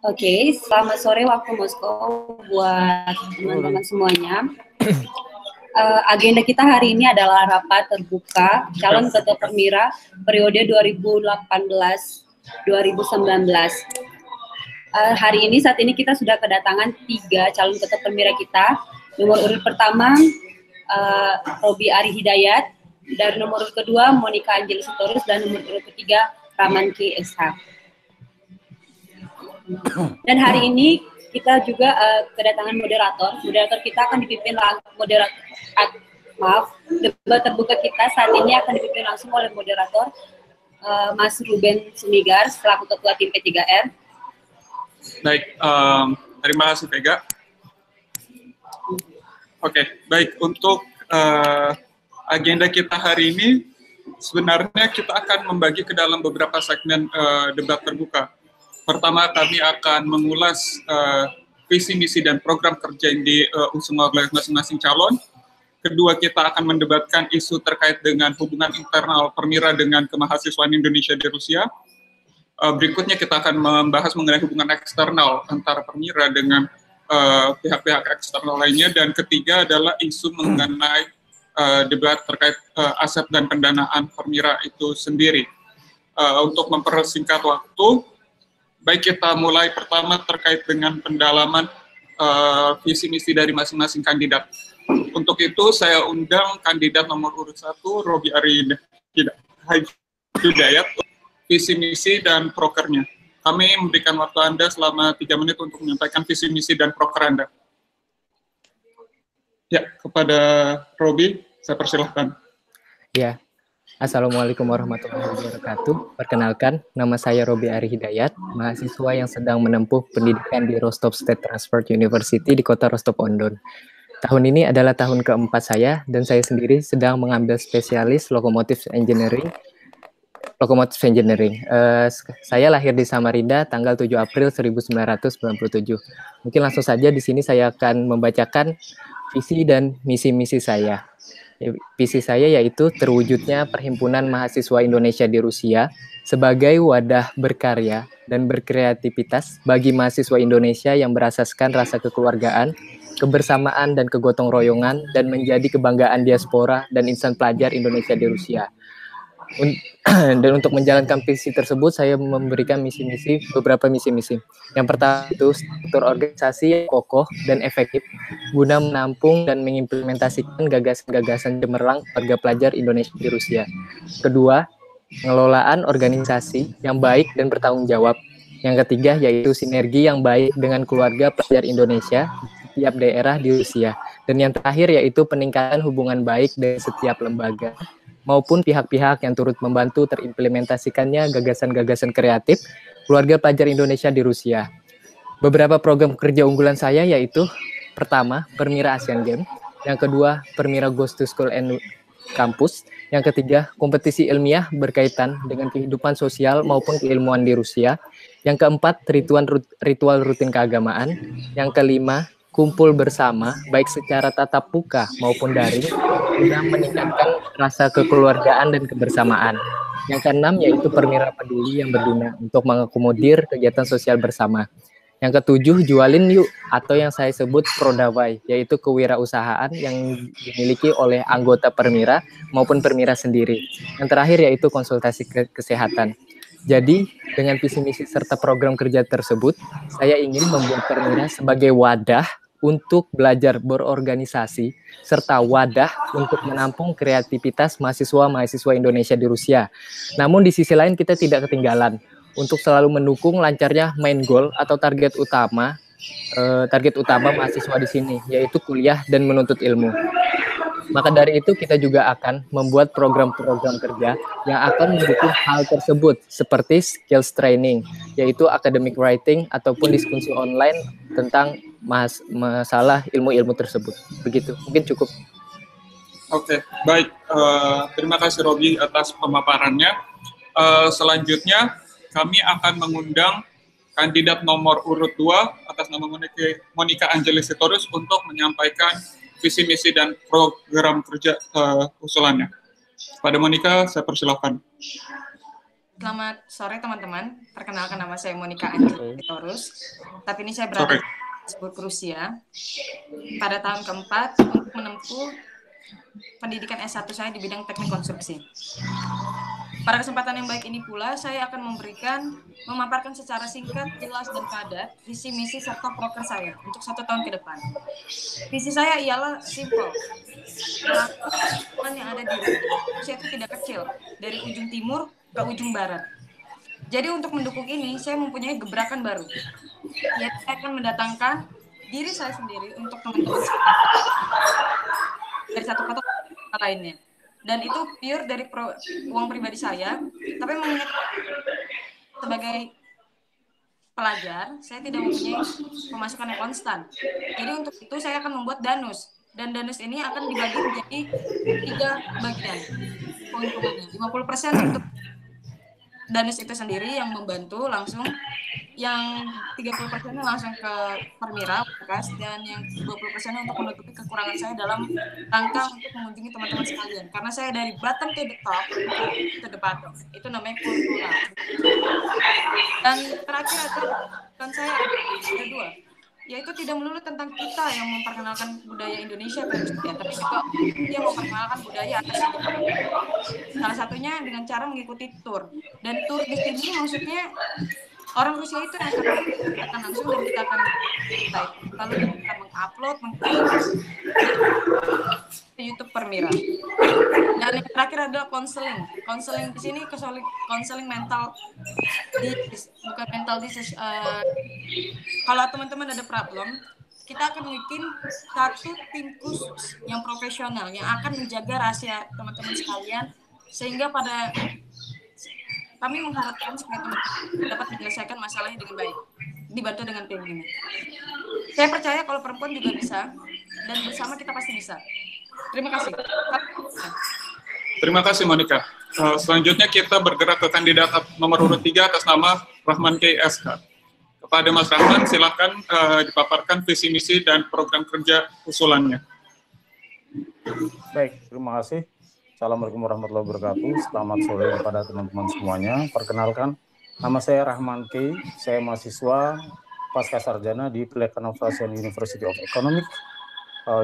Oke, selamat sore waktu Moskow buat teman-teman semuanya. Agenda kita hari ini adalah rapat terbuka calon ketua Permira periode 2018-2019. Hari ini saat ini kita sudah kedatangan 3 calon ketua Permira kita. Nomor urut pertama Robi Ari Hidayat, dan nomor urut kedua Monica Angelis Sitorus, dan nomor urut ketiga Raman K. SH. Dan hari ini kita juga kedatangan moderator. Moderator kita akan dipimpin debat terbuka kita saat ini akan dipimpin langsung oleh moderator Mas Ruben Semigar selaku ketua tim P3R. Baik, terima kasih Vega. Oke, baik, untuk agenda kita hari ini sebenarnya kita akan membagi ke dalam beberapa segmen debat terbuka. Pertama, kami akan mengulas visi, misi, dan program kerja yang diusung oleh masing-masing calon. Kedua, kita akan mendebatkan isu terkait dengan hubungan internal Permira dengan kemahasiswaan Indonesia di Rusia. Berikutnya kita akan membahas mengenai hubungan eksternal antara Permira dengan pihak-pihak eksternal lainnya. Dan ketiga adalah isu mengenai debat terkait aset dan pendanaan Permira itu sendiri. Untuk mempersingkat waktu, baik, kita mulai pertama terkait dengan pendalaman visi misi dari masing-masing kandidat. Untuk itu saya undang kandidat nomor urut 1, Robi Ari Hidayat, visi misi dan prokernya. Kami memberikan waktu Anda selama 3 menit untuk menyampaikan visi misi dan proker Anda. Ya, kepada Robi, saya persilahkan. Ya. Assalamualaikum warahmatullahi wabarakatuh. Perkenalkan, nama saya Robi Ari Hidayat, mahasiswa yang sedang menempuh pendidikan di Rostov State Transport University di kota Rostov-on-Don. Tahun ini adalah tahun keempat saya, dan saya sendiri sedang mengambil spesialis Locomotive Engineering. Saya lahir di Samarinda tanggal 7 April 1997. Mungkin langsung saja di sini saya akan membacakan visi dan misi-misi saya. Visi saya yaitu terwujudnya Perhimpunan Mahasiswa Indonesia di Rusia sebagai wadah berkarya dan berkreativitas bagi mahasiswa Indonesia yang berasaskan rasa kekeluargaan, kebersamaan, dan kegotong royongan, dan menjadi kebanggaan diaspora dan insan pelajar Indonesia di Rusia. Dan untuk menjalankan visi tersebut, saya memberikan beberapa misi-misi. Yang pertama itu struktur organisasi yang kokoh dan efektif guna menampung dan mengimplementasikan gagasan-gagasan cemerlang warga pelajar Indonesia di Rusia. Kedua, pengelolaan organisasi yang baik dan bertanggung jawab. Yang ketiga yaitu sinergi yang baik dengan keluarga pelajar Indonesia di setiap daerah di Rusia. Dan yang terakhir yaitu peningkatan hubungan baik dengan setiap lembaga maupun pihak-pihak yang turut membantu terimplementasikannya gagasan-gagasan kreatif keluarga pelajar Indonesia di Rusia. Beberapa program kerja unggulan saya yaitu pertama, Permira Asian Games, yang kedua, Permira Goes to School and Campus, yang ketiga, kompetisi ilmiah berkaitan dengan kehidupan sosial maupun keilmuan di Rusia, yang keempat, ritual rutin keagamaan, yang kelima, kumpul bersama, baik secara tatap muka maupun daring, guna meningkatkan rasa kekeluargaan dan kebersamaan. Yang keenam yaitu Permira Peduli yang berguna untuk mengakomodir kegiatan sosial bersama. Yang ketujuh, Jualin Yuk, atau yang saya sebut Prodawai, yaitu kewirausahaan yang dimiliki oleh anggota Permira maupun Permira sendiri. Yang terakhir yaitu konsultasi kesehatan. Jadi, dengan visi misi serta program kerja tersebut, saya ingin membuat Permira sebagai wadah untuk belajar berorganisasi, serta wadah untuk menampung kreativitas mahasiswa-mahasiswa Indonesia di Rusia. Namun di sisi lain kita tidak ketinggalan untuk selalu mendukung lancarnya main goal atau target utama mahasiswa di sini, yaitu kuliah dan menuntut ilmu. Maka dari itu kita juga akan membuat program-program kerja yang akan mendukung hal tersebut seperti skills training, yaitu academic writing ataupun diskusi online tentang masalah ilmu-ilmu tersebut. Begitu, mungkin cukup. Oke, baik. Terima kasih Robi atas pemaparannya. Selanjutnya kami akan mengundang kandidat nomor urut 2 atas nama Monica Angelis Sitorus untuk menyampaikan visi misi dan program kerja usulannya. Pada Monica, saya persilahkan. Selamat sore teman-teman. Perkenalkan, nama saya Monica Anjeli Torus. Saat ini saya berada di Salzburg, Rusia. Pada tahun keempat untuk menempuh pendidikan S1 saya di bidang teknik konstruksi. Pada kesempatan yang baik ini pula, saya akan memaparkan secara singkat, jelas, dan padat visi misi serta proker saya untuk 1 tahun ke depan. Visi saya ialah simple. Melakukan yang ada di Rusia itu tidak kecil, dari ujung timur ke ujung barat. Jadi untuk mendukung ini, saya mempunyai gebrakan baru. Yaitu saya akan mendatangkan diri saya sendiri untuk teman-teman dari satu kota ke lainnya. Dan itu pure dari uang pribadi saya, tapi mengingat sebagai pelajar, saya tidak mempunyai pemasukan yang konstan. Jadi untuk itu saya akan membuat danus. Dan danus ini akan dibagi menjadi 3 bagian. Keuntungannya 50% untuk danus itu sendiri yang membantu langsung, yang 30% langsung ke Permira Bekas, dan yang 20% untuk menutupi kekurangan saya dalam rangka untuk mengunjungi teman-teman sekalian. Karena saya dari bottom to the top, to the bottom. Itu namanya kultural. Dan terakhir dan saya ada 2, yaitu tidak melulu tentang kita yang memperkenalkan budaya Indonesia ke Rusia, tapi juga dia memperkenalkan budaya Asia. Salah satunya dengan cara mengikuti tour. Dan tour di sini maksudnya orang Rusia itu yang akan langsung, dan kita akan lalu kita akan mengupload ke YouTube Permira. Dan yang terakhir adalah konseling. Konseling di sini konseling mental, bukan mental disease. Kalau teman-teman ada problem, kita akan bikin satu tim khusus yang profesional yang akan menjaga rahasia teman-teman sekalian, sehingga kami mengharapkan supaya teman-teman dapat menyelesaikan masalahnya dengan baik, dibantu dengan tim ini. Saya percaya kalau perempuan juga bisa, dan bersama kita pasti bisa. Terima kasih. Terima kasih Monica. Selanjutnya kita bergerak ke kandidat nomor urut 3 atas nama Rahman K. SK. Kepada Mas Rahman, silakan dipaparkan visi misi dan program kerja usulannya. Baik, terima kasih. Assalamualaikum warahmatullahi wabarakatuh. Selamat sore kepada teman-teman semuanya. Perkenalkan, nama saya Rahman K. Saya mahasiswa pasca sarjana di Plekhan Operation University of Economics.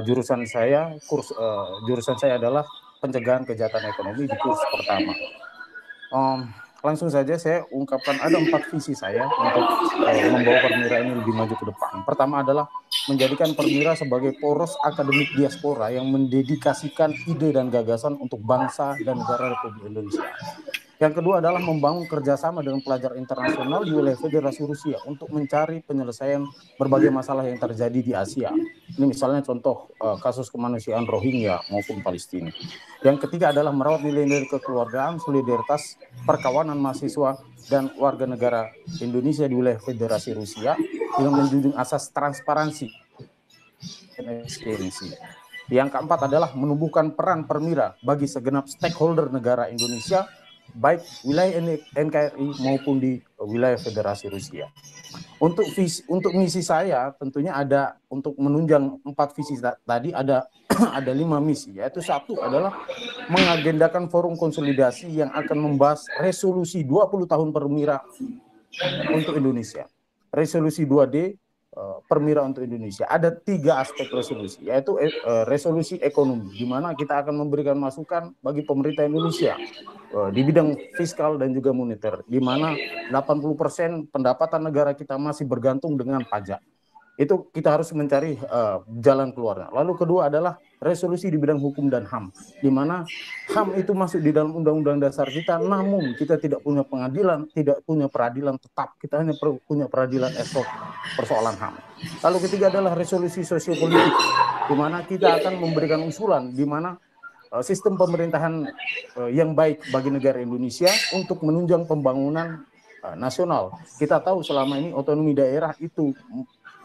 Jurusan saya adalah pencegahan kejahatan ekonomi di kurs pertama. Langsung saja saya ungkapkan ada 4 visi saya untuk membawa Permira ini lebih maju ke depan. Pertama adalah menjadikan Permira sebagai poros akademik diaspora yang mendedikasikan ide dan gagasan untuk bangsa dan negara Republik Indonesia. Yang kedua adalah membangun kerjasama dengan pelajar internasional di wilayah Federasi Rusia untuk mencari penyelesaian berbagai masalah yang terjadi di Asia. Ini misalnya contoh kasus kemanusiaan Rohingya maupun Palestina. Yang ketiga adalah merawat nilai-nilai kekeluargaan, solidaritas, perkawanan mahasiswa dan warga negara Indonesia di wilayah Federasi Rusia dengan menjunjung asas transparansi dan efisiensi. Yang keempat adalah menumbuhkan peran Permira bagi segenap stakeholder negara Indonesia, baik wilayah NKRI maupun di wilayah Federasi Rusia. Untuk misi saya tentunya ada, untuk menunjang 4 visi tadi ada 5 misi, yaitu 1 adalah mengagendakan forum konsolidasi yang akan membahas resolusi 20 tahun Permira untuk Indonesia. Resolusi 2D Permira untuk Indonesia. Ada 3 aspek resolusi, yaitu resolusi ekonomi, di mana kita akan memberikan masukan bagi pemerintah Indonesia di bidang fiskal dan juga moneter, di mana 80% pendapatan negara kita masih bergantung dengan pajak. Itu kita harus mencari jalan keluarnya. Lalu kedua adalah resolusi di bidang hukum dan HAM, di mana HAM itu masuk di dalam Undang-Undang Dasar kita, namun kita tidak punya pengadilan, tidak punya peradilan tetap, kita hanya punya peradilan ad hoc persoalan HAM. Lalu ketiga adalah resolusi sosiopolitik, di mana kita akan memberikan usulan di mana sistem pemerintahan yang baik bagi negara Indonesia untuk menunjang pembangunan nasional. Kita tahu selama ini otonomi daerah itu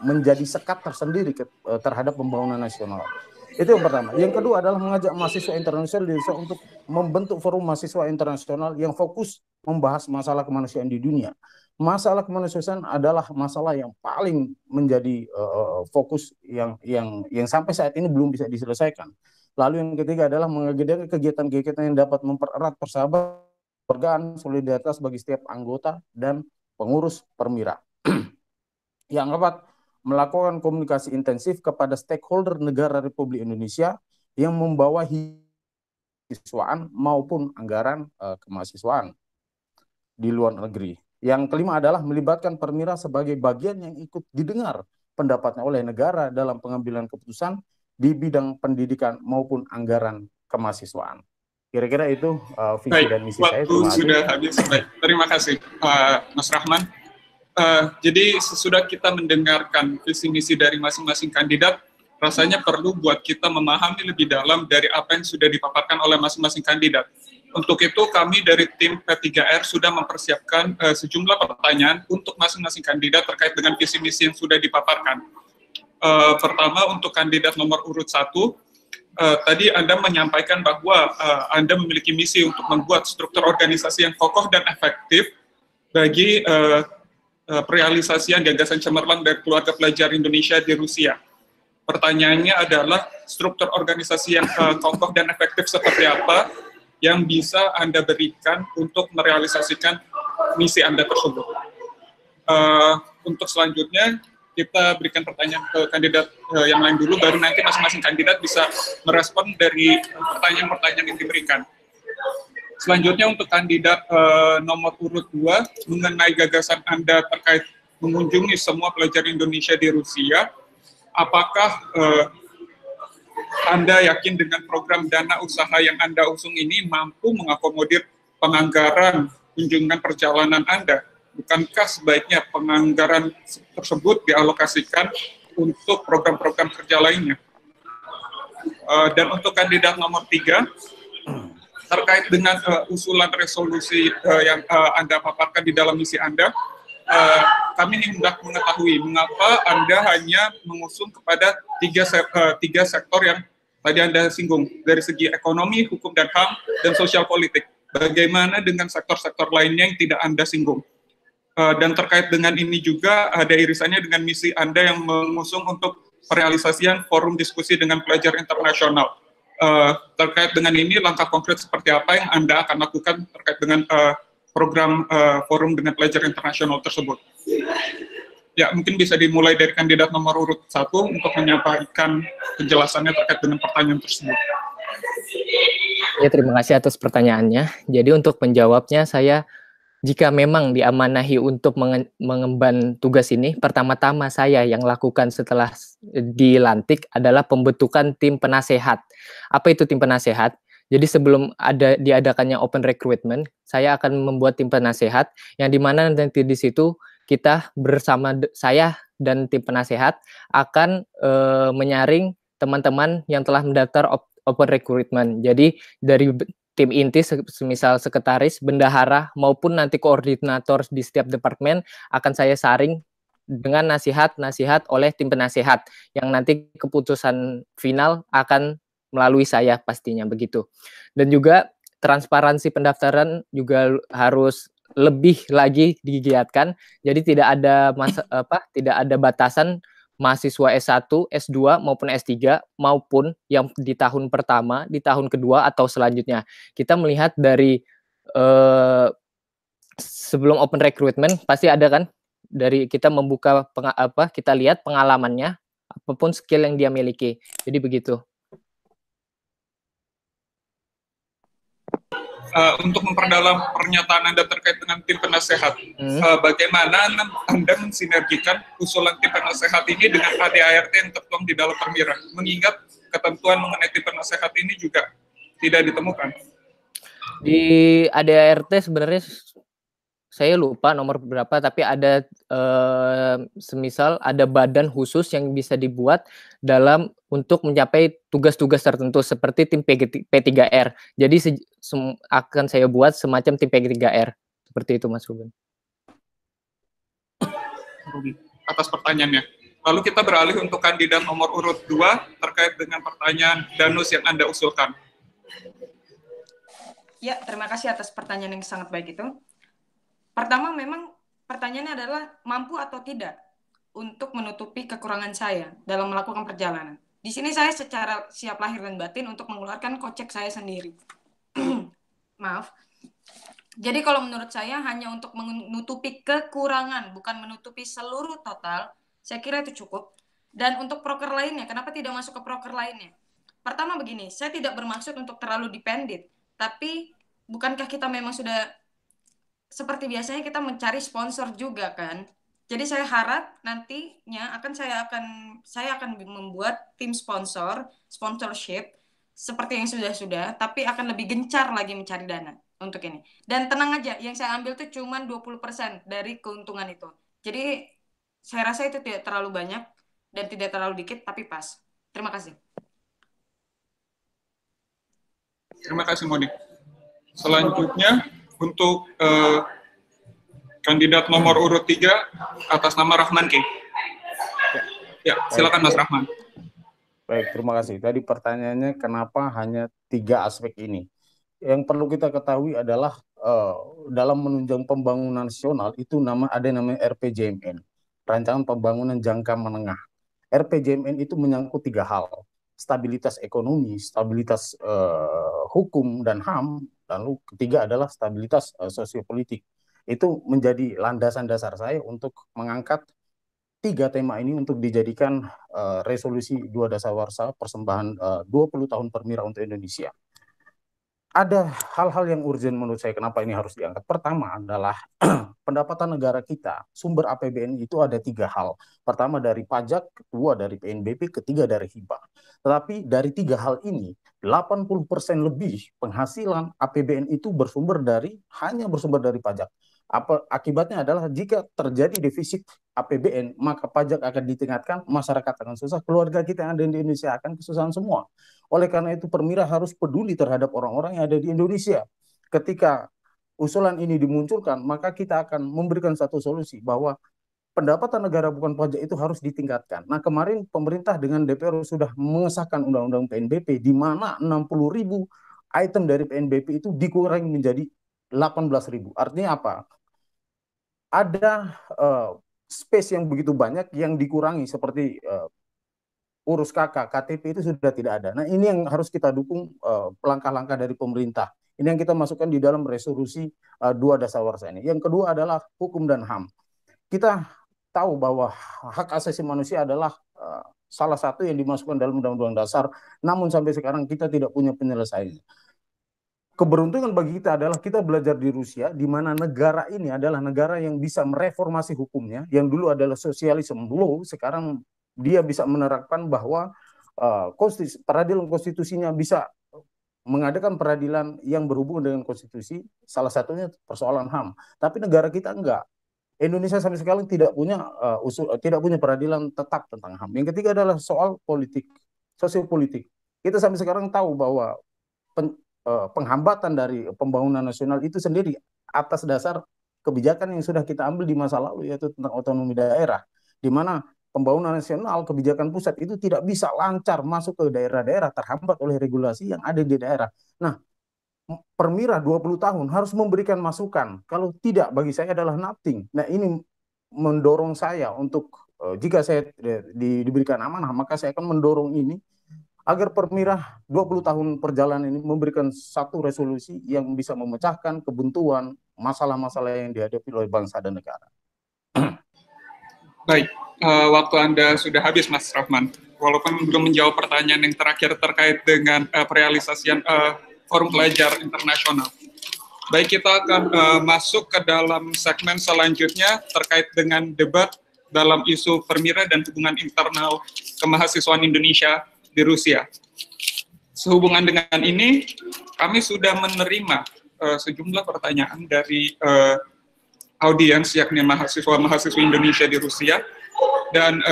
menjadi sekat tersendiri terhadap pembangunan nasional. Itu yang pertama. Yang kedua adalah mengajak mahasiswa internasional di Indonesia untuk membentuk forum mahasiswa internasional yang fokus membahas masalah kemanusiaan di dunia. Masalah kemanusiaan adalah masalah yang paling menjadi fokus yang sampai saat ini belum bisa diselesaikan. Lalu yang ketiga adalah mengagendakan kegiatan-kegiatan yang dapat mempererat persahabatan penghargaan solidaritas bagi setiap anggota dan pengurus Permira. Yang keempat, melakukan komunikasi intensif kepada stakeholder negara Republik Indonesia yang membawahi kemahasiswaan maupun anggaran kemahasiswaan di luar negeri. Yang kelima adalah melibatkan Permira sebagai bagian yang ikut didengar pendapatnya oleh negara dalam pengambilan keputusan di bidang pendidikan maupun anggaran kemahasiswaan. Kira-kira itu visi dan misi saya. Waktu sudah habis. Baik, terima kasih Mas Rahman. Jadi sesudah kita mendengarkan visi misi dari masing-masing kandidat, rasanya perlu buat kita memahami lebih dalam dari apa yang sudah dipaparkan oleh masing-masing kandidat. Untuk itu kami dari tim P3R sudah mempersiapkan sejumlah pertanyaan untuk masing-masing kandidat terkait dengan visi misi yang sudah dipaparkan. Pertama untuk kandidat nomor urut 1, tadi Anda menyampaikan bahwa Anda memiliki misi untuk membuat struktur organisasi yang kokoh dan efektif bagi perealisasian gagasan cemerlang dari keluarga pelajar Indonesia di Rusia. Pertanyaannya adalah struktur organisasi yang kokoh dan efektif seperti apa yang bisa Anda berikan untuk merealisasikan misi Anda tersebut. Untuk selanjutnya, kita berikan pertanyaan ke kandidat yang lain dulu, baru nanti masing-masing kandidat bisa merespon dari pertanyaan-pertanyaan yang diberikan. Selanjutnya untuk kandidat nomor urut 2, mengenai gagasan Anda terkait mengunjungi semua pelajar Indonesia di Rusia, apakah Anda yakin dengan program dana usaha yang Anda usung ini mampu mengakomodir penganggaran kunjungan perjalanan Anda? Bukankah sebaiknya penganggaran tersebut dialokasikan untuk program-program kerja lainnya? Dan untuk kandidat nomor 3, terkait dengan usulan resolusi yang Anda paparkan di dalam misi Anda, kami hendak mengetahui mengapa Anda hanya mengusung kepada tiga sektor yang tadi Anda singgung, dari segi ekonomi, hukum dan HAM, dan sosial politik. Bagaimana dengan sektor-sektor lainnya yang tidak Anda singgung? Dan terkait dengan ini juga ada irisannya dengan misi Anda yang mengusung untuk perealisasian forum diskusi dengan pelajar internasional. Terkait dengan ini, langkah konkret seperti apa yang Anda akan lakukan terkait dengan program forum dengan pelajar internasional tersebut? Ya, mungkin bisa dimulai dari kandidat nomor urut 1 untuk menyampaikan penjelasannya terkait dengan pertanyaan tersebut. Ya, terima kasih atas pertanyaannya. Jadi untuk menjawabnya, saya jika memang diamanahi untuk mengemban tugas ini, pertama-tama saya yang lakukan setelah dilantik adalah pembentukan tim penasehat. Apa itu tim penasehat? Jadi sebelum diadakannya open recruitment, saya akan membuat tim penasehat yang dimana nanti di situ kita bersama saya dan tim penasehat akan menyaring teman-teman yang telah mendaftar open recruitment. Jadi dari tim inti, semisal sekretaris, bendahara, maupun nanti koordinator di setiap departemen akan saya saring dengan nasihat-nasihat oleh tim penasehat yang nanti keputusan final akan melalui saya pastinya begitu. Dan juga transparansi pendaftaran juga harus lebih lagi digiatkan. Jadi tidak ada tidak ada batasan mahasiswa S1, S2 maupun S3 maupun yang di tahun pertama, di tahun kedua atau selanjutnya. Kita melihat dari sebelum open recruitment pasti ada kan, dari kita membuka kita lihat pengalamannya, apapun skill yang dia miliki. Jadi begitu. Untuk memperdalam pernyataan Anda terkait dengan tim penasehat, bagaimana Anda mensinergikan usulan tim penasehat ini dengan ADART yang tertuang di dalam Permira, mengingat ketentuan mengenai tim penasehat ini juga tidak ditemukan? Di ADART sebenarnya saya lupa nomor berapa, tapi ada semisal ada badan khusus yang bisa dibuat dalam untuk mencapai tugas-tugas tertentu seperti tim P3R. Jadi akan saya buat semacam tim P3R. Seperti itu, Mas Ruben. Atas pertanyaannya. Lalu kita beralih untuk kandidat nomor urut 2 terkait dengan pertanyaan Danus yang Anda usulkan. Ya, terima kasih atas pertanyaan yang sangat baik itu. Pertama, memang pertanyaannya adalah mampu atau tidak untuk menutupi kekurangan saya dalam melakukan perjalanan. Di sini saya secara siap lahir dan batin untuk mengeluarkan kocek saya sendiri. Maaf. Jadi kalau menurut saya hanya untuk menutupi kekurangan, bukan menutupi seluruh total, saya kira itu cukup. Dan untuk proker lainnya, kenapa tidak masuk ke proker lainnya? Pertama begini, saya tidak bermaksud untuk terlalu dependent, tapi bukankah kita memang sudah seperti biasanya kita mencari sponsor juga kan? Jadi saya harap nantinya saya akan membuat tim sponsorship seperti yang sudah-sudah, tapi akan lebih gencar lagi mencari dana untuk ini. Dan tenang aja, yang saya ambil tuh cuma 20% dari keuntungan itu. Jadi saya rasa itu tidak terlalu banyak dan tidak terlalu dikit, tapi pas. Terima kasih. Terima kasih, Monik. Selanjutnya, untuk kandidat nomor urut 3 atas nama Rahman K. Ya, silakan Mas Rahman. Baik, terima kasih. Tadi pertanyaannya kenapa hanya 3 aspek ini? Yang perlu kita ketahui adalah dalam menunjang pembangunan nasional itu ada namanya RPJMN, Rancangan Pembangunan Jangka Menengah. RPJMN itu menyangkut 3 hal: stabilitas ekonomi, stabilitas hukum dan HAM, lalu ketiga adalah stabilitas sosiopolitik. Itu menjadi landasan dasar saya untuk mengangkat 3 tema ini untuk dijadikan resolusi 2 dasawarsa persembahan 20 tahun Permira untuk Indonesia. Ada hal-hal yang urgent menurut saya kenapa ini harus diangkat. Pertama adalah pendapatan negara kita, sumber APBN itu ada 3 hal. Pertama dari pajak, kedua dari PNBP, ketiga dari hibah. Tetapi dari 3 hal ini, 80% lebih penghasilan APBN itu hanya bersumber dari pajak. Akibatnya adalah jika terjadi defisit APBN, maka pajak akan ditingkatkan, masyarakat akan susah, keluarga kita yang ada di Indonesia akan kesusahan semua. Oleh karena itu Permira harus peduli terhadap orang-orang yang ada di Indonesia. Ketika usulan ini dimunculkan, maka kita akan memberikan satu solusi bahwa pendapatan negara bukan pajak itu harus ditingkatkan. Nah, kemarin pemerintah dengan DPR sudah mengesahkan undang-undang PNBP di mana 60.000 item dari PNBP itu dikurangi menjadi 18.000. Artinya apa? Ada space yang begitu banyak yang dikurangi seperti urus KK, KTP itu sudah tidak ada. Nah, ini yang harus kita dukung langkah-langkah dari pemerintah. Ini yang kita masukkan di dalam resolusi 2 dasawarsa ini. Yang kedua adalah hukum dan HAM. Kita tahu bahwa hak asasi manusia adalah salah satu yang dimasukkan dalam Undang-Undang Dasar, namun sampai sekarang kita tidak punya penyelesaiannya. Keberuntungan bagi kita adalah kita belajar di Rusia, di mana negara ini adalah negara yang bisa mereformasi hukumnya, yang dulu adalah sosialisme law, sekarang dia bisa menerapkan bahwa peradilan konstitusinya bisa mengadakan peradilan yang berhubungan dengan konstitusi, salah satunya persoalan HAM. Tapi negara kita enggak. Indonesia sampai sekarang tidak punya peradilan tetap tentang HAM. Yang ketiga adalah soal politik, sosiopolitik. Kita sampai sekarang tahu bahwa penghambatan dari pembangunan nasional itu sendiri atas dasar kebijakan yang sudah kita ambil di masa lalu, yaitu tentang otonomi daerah, di mana pembangunan nasional, kebijakan pusat itu tidak bisa lancar masuk ke daerah-daerah, terhambat oleh regulasi yang ada di daerah. Nah, Permira 20 tahun harus memberikan masukan. Kalau tidak, bagi saya adalah nothing. Nah, ini mendorong saya untuk jika saya diberikan amanah, maka saya akan mendorong ini agar Permira 20 tahun perjalanan ini memberikan satu resolusi yang bisa memecahkan kebuntuan, masalah-masalah yang dihadapi oleh bangsa dan negara. Baik, waktu Anda sudah habis, Mas Rahman. Walaupun belum menjawab pertanyaan yang terakhir terkait dengan perealisasian Forum Pelajar Internasional. Baik, kita akan masuk ke dalam segmen selanjutnya terkait dengan debat dalam isu Permira dan hubungan internal kemahasiswaan Indonesia di Rusia. Sehubungan dengan ini, kami sudah menerima sejumlah pertanyaan dari audiens, yakni mahasiswa-mahasiswa Indonesia di Rusia, dan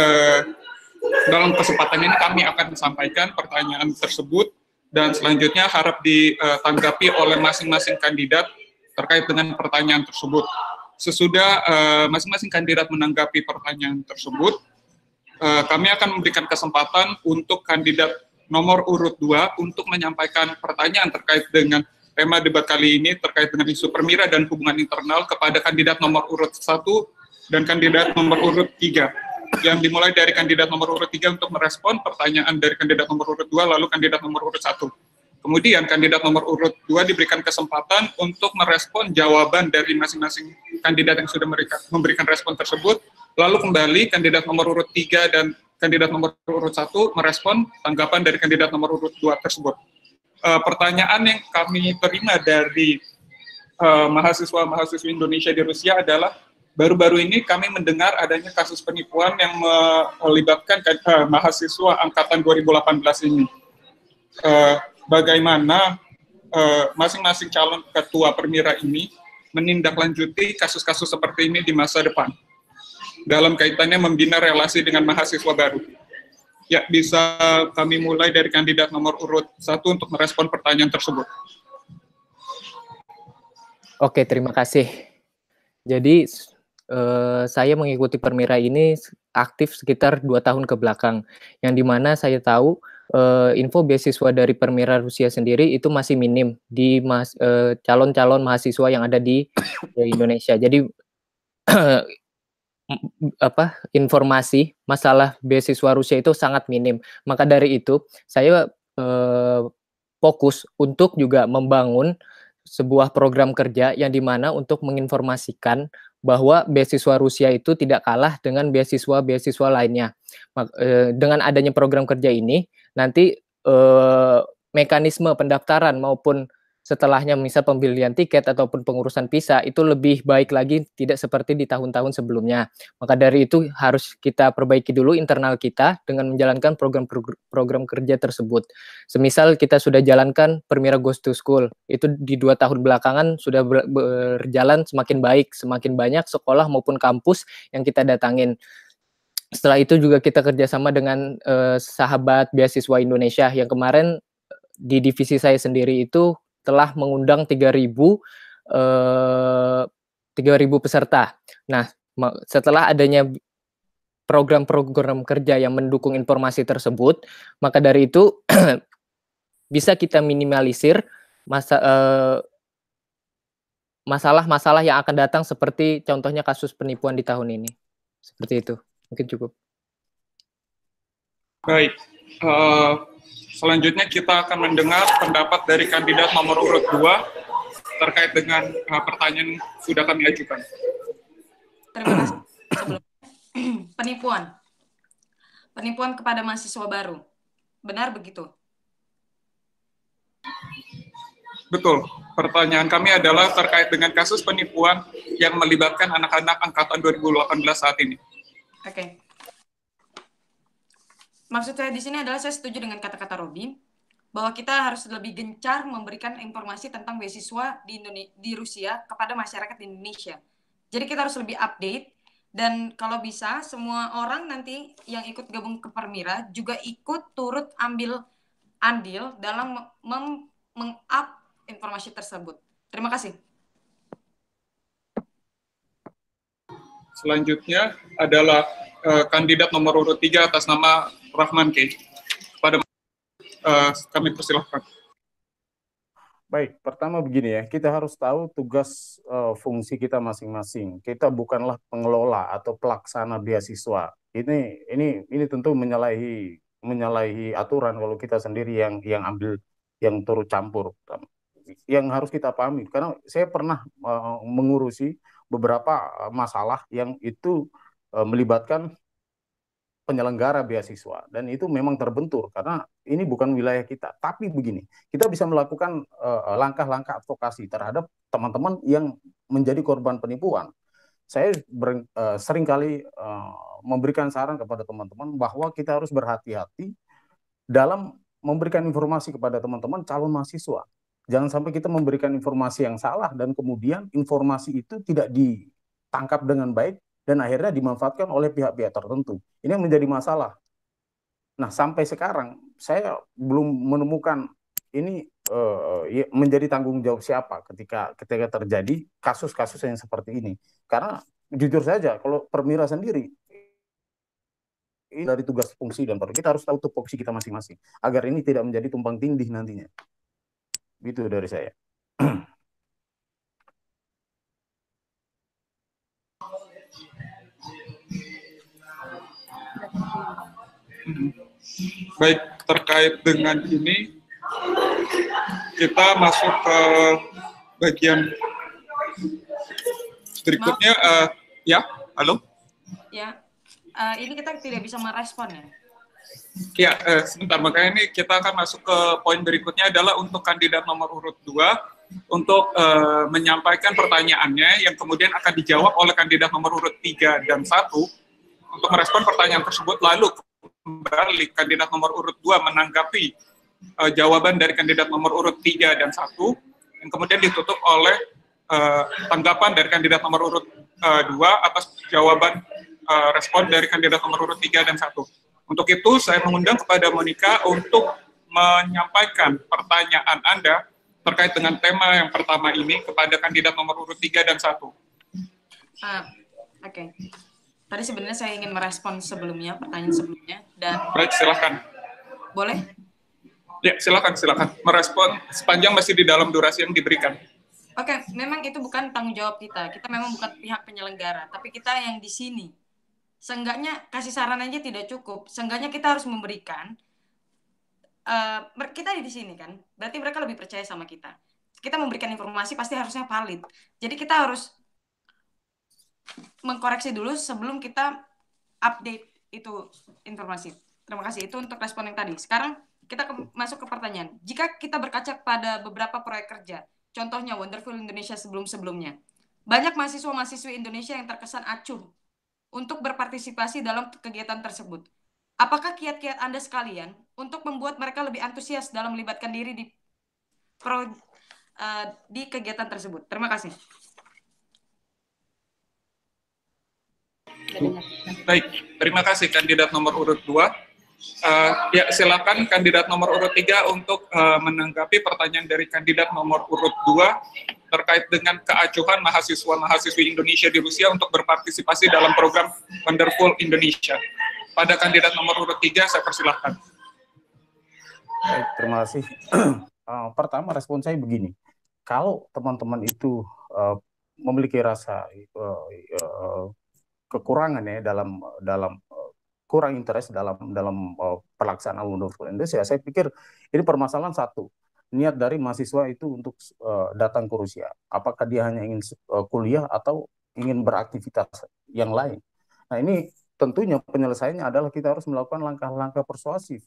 dalam kesempatan ini kami akan sampaikan pertanyaan tersebut, dan selanjutnya harap ditanggapi oleh masing-masing kandidat terkait dengan pertanyaan tersebut. Sesudah masing-masing kandidat menanggapi pertanyaan tersebut, kami akan memberikan kesempatan untuk kandidat nomor urut 2 untuk menyampaikan pertanyaan terkait dengan tema debat kali ini terkait dengan isu Permira dan hubungan internal kepada kandidat nomor urut 1 dan kandidat nomor urut 3. Yang dimulai dari kandidat nomor urut 3 untuk merespon pertanyaan dari kandidat nomor urut 2, lalu kandidat nomor urut 1. Kemudian kandidat nomor urut 2 diberikan kesempatan untuk merespon jawaban dari masing-masing kandidat yang sudah memberikan respon tersebut. Lalu kembali kandidat nomor urut 3 dan kandidat nomor urut 1 merespon tanggapan dari kandidat nomor urut 2 tersebut. Pertanyaan yang kami terima dari mahasiswa-mahasiswa Indonesia di Rusia adalah, baru-baru ini kami mendengar adanya kasus penipuan yang melibatkan mahasiswa angkatan 2018 ini. Bagaimana masing-masing calon ketua Permira ini menindaklanjuti kasus-kasus seperti ini di masa depan dalam kaitannya membina relasi dengan mahasiswa baru. Ya, bisa kami mulai dari kandidat nomor urut 1 untuk merespon pertanyaan tersebut. Oke, terima kasih. Jadi saya mengikuti Permira ini aktif sekitar 2 tahun ke belakang, yang dimana saya tahu info beasiswa dari Permira Rusia sendiri itu masih minim di calon-calon mahasiswa yang ada di Indonesia. Jadi informasi masalah beasiswa Rusia itu sangat minim. Maka dari itu saya fokus untuk juga membangun sebuah program kerja yang dimana untuk menginformasikan bahwa beasiswa Rusia itu tidak kalah dengan beasiswa-beasiswa lainnya. Dengan adanya program kerja ini, nanti mekanisme pendaftaran maupun setelahnya misal pembelian tiket ataupun pengurusan visa itu lebih baik lagi, tidak seperti di tahun-tahun sebelumnya. Maka dari itu harus kita perbaiki dulu internal kita dengan menjalankan program kerja tersebut. Semisal kita sudah jalankan Permira Goes to School, itu di 2 tahun belakangan sudah berjalan semakin baik, semakin banyak sekolah maupun kampus yang kita datangin. Setelah itu juga kita kerjasama dengan sahabat beasiswa Indonesia yang kemarin di divisi saya sendiri itu telah mengundang 3.000 peserta. Nah, setelah adanya program-program kerja yang mendukung informasi tersebut, maka dari itu bisa kita minimalisir masalah-masalah yang akan datang seperti contohnya kasus penipuan di tahun ini. Seperti itu. Mungkin cukup. Baik. Selanjutnya kita akan mendengar pendapat dari kandidat nomor urut 2 terkait dengan pertanyaan yang sudah kami ajukan. Terima kasih. Penipuan kepada mahasiswa baru. Benar begitu? Betul. Pertanyaan kami adalah terkait dengan kasus penipuan yang melibatkan anak-anak angkatan 2018 saat ini. Oke. Maksud saya di sini adalah saya setuju dengan kata-kata Robi bahwa kita harus lebih gencar memberikan informasi tentang beasiswa di Rusia kepada masyarakat di Indonesia. Jadi kita harus lebih update dan kalau bisa semua orang nanti yang ikut gabung ke Permira juga ikut turut ambil andil dalam meng-up informasi tersebut. Terima kasih. Selanjutnya adalah kandidat nomor urut 3 atas nama Rahman K. Pada kami persilahkan. Baik, pertama begini ya, kita harus tahu tugas fungsi kita masing-masing. Kita bukanlah pengelola atau pelaksana beasiswa. Ini tentu menyalahi aturan kalau kita sendiri yang ambil, yang turut campur. Yang harus kita pahami, karena saya pernah mengurusi beberapa masalah yang itu melibatkan penyelenggara beasiswa dan itu memang terbentur karena ini bukan wilayah kita. Tapi begini, kita bisa melakukan langkah-langkah advokasi terhadap teman-teman yang menjadi korban penipuan. Saya seringkali memberikan saran kepada teman-teman bahwa kita harus berhati-hati dalam memberikan informasi kepada teman-teman calon mahasiswa. Jangan sampai kita memberikan informasi yang salah dan kemudian informasi itu tidak ditangkap dengan baik dan akhirnya dimanfaatkan oleh pihak-pihak tertentu. Ini yang menjadi masalah. Nah, sampai sekarang saya belum menemukan ini menjadi tanggung jawab siapa ketika terjadi kasus-kasus yang seperti ini. Karena jujur saja, kalau Permira sendiri, ini dari tugas fungsi dan kita harus tahu tupoksi kita masing-masing agar ini tidak menjadi tumpang tindih nantinya. Itu dari saya. Baik, terkait dengan ini, kita masuk ke bagian berikutnya. Ya, halo? Ya, ini kita tidak bisa merespon ya? Ya, sebentar. Makanya ini kita akan masuk ke poin berikutnya adalah untuk kandidat nomor urut 2 untuk menyampaikan pertanyaannya yang kemudian akan dijawab oleh kandidat nomor urut 3 dan 1 untuk merespon pertanyaan tersebut, lalu kembali kandidat nomor urut 2 menanggapi jawaban dari kandidat nomor urut 3 dan 1 yang kemudian ditutup oleh tanggapan dari kandidat nomor urut 2 atas jawaban respon dari kandidat nomor urut 3 dan 1. Untuk itu saya mengundang kepada Monica untuk menyampaikan pertanyaan Anda terkait dengan tema yang pertama ini kepada kandidat nomor urut 3 dan 1. Oke. Tadi sebenarnya saya ingin merespon sebelumnya, pertanyaan sebelumnya. Dan baik, silakan. Boleh? Ya, silakan. Merespon sepanjang masih di dalam durasi yang diberikan. Oke, memang itu bukan tanggung jawab kita. Kita memang bukan pihak penyelenggara, tapi kita yang di sini. Seenggaknya kasih saran aja tidak cukup. Seenggaknya kita harus memberikan. Kita di sini kan, berarti mereka lebih percaya sama kita. Kita memberikan informasi pasti harusnya valid. Jadi kita harus mengkoreksi dulu sebelum kita update itu informasi. Terima kasih itu untuk respon yang tadi. Sekarang kita masuk ke pertanyaan. Jika kita berkaca pada beberapa proyek kerja, contohnya Wonderful Indonesia sebelum-sebelumnya, banyak mahasiswa-mahasiswi Indonesia yang terkesan acuh untuk berpartisipasi dalam kegiatan tersebut. Apakah kiat-kiat Anda sekalian untuk membuat mereka lebih antusias dalam melibatkan diri di kegiatan tersebut? Terima kasih. Baik, terima kasih kandidat nomor urut 2. Ya, silakan kandidat nomor urut 3 untuk menanggapi pertanyaan dari kandidat nomor urut 2 terkait dengan keacuhan mahasiswa-mahasiswi Indonesia di Rusia untuk berpartisipasi dalam program Wonderful Indonesia. Pada kandidat nomor urut 3, saya persilahkan. Baik, terima kasih. Pertama, respon saya begini. Kalau teman-teman itu memiliki rasa kekurangan ya dalam kurang interest dalam pelaksanaan Wonderful Indonesia, saya pikir ini permasalahan satu. Niat dari mahasiswa itu untuk datang ke Rusia. Apakah dia hanya ingin kuliah atau ingin beraktivitas yang lain? Nah, ini tentunya penyelesaiannya adalah kita harus melakukan langkah-langkah persuasif.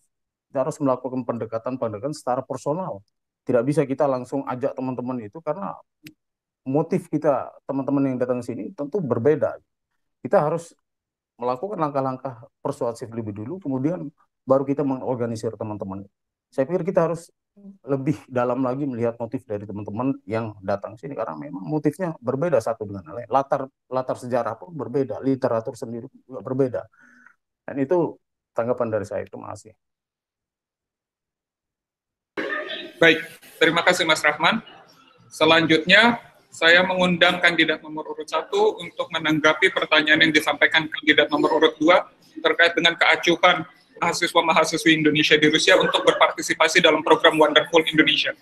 Kita harus melakukan pendekatan secara personal. Tidak bisa kita langsung ajak teman-teman itu karena motif kita, teman-teman yang datang ke sini tentu berbeda. Kita harus melakukan langkah-langkah persuasif lebih dulu, kemudian baru kita mengorganisir teman-teman. Saya pikir kita harus lebih dalam lagi melihat motif dari teman-teman yang datang sini karena memang motifnya berbeda satu dengan lain. Latar sejarah pun berbeda, literatur sendiri juga berbeda. Dan itu tanggapan dari saya. Terima kasih. Baik, terima kasih Mas Rahman. Selanjutnya saya mengundang kandidat nomor urut 1 untuk menanggapi pertanyaan yang disampaikan kandidat nomor urut 2 terkait dengan keacuhan mahasiswa-mahasiswi Indonesia di Rusia untuk berpartisipasi dalam program Wonderful Indonesia.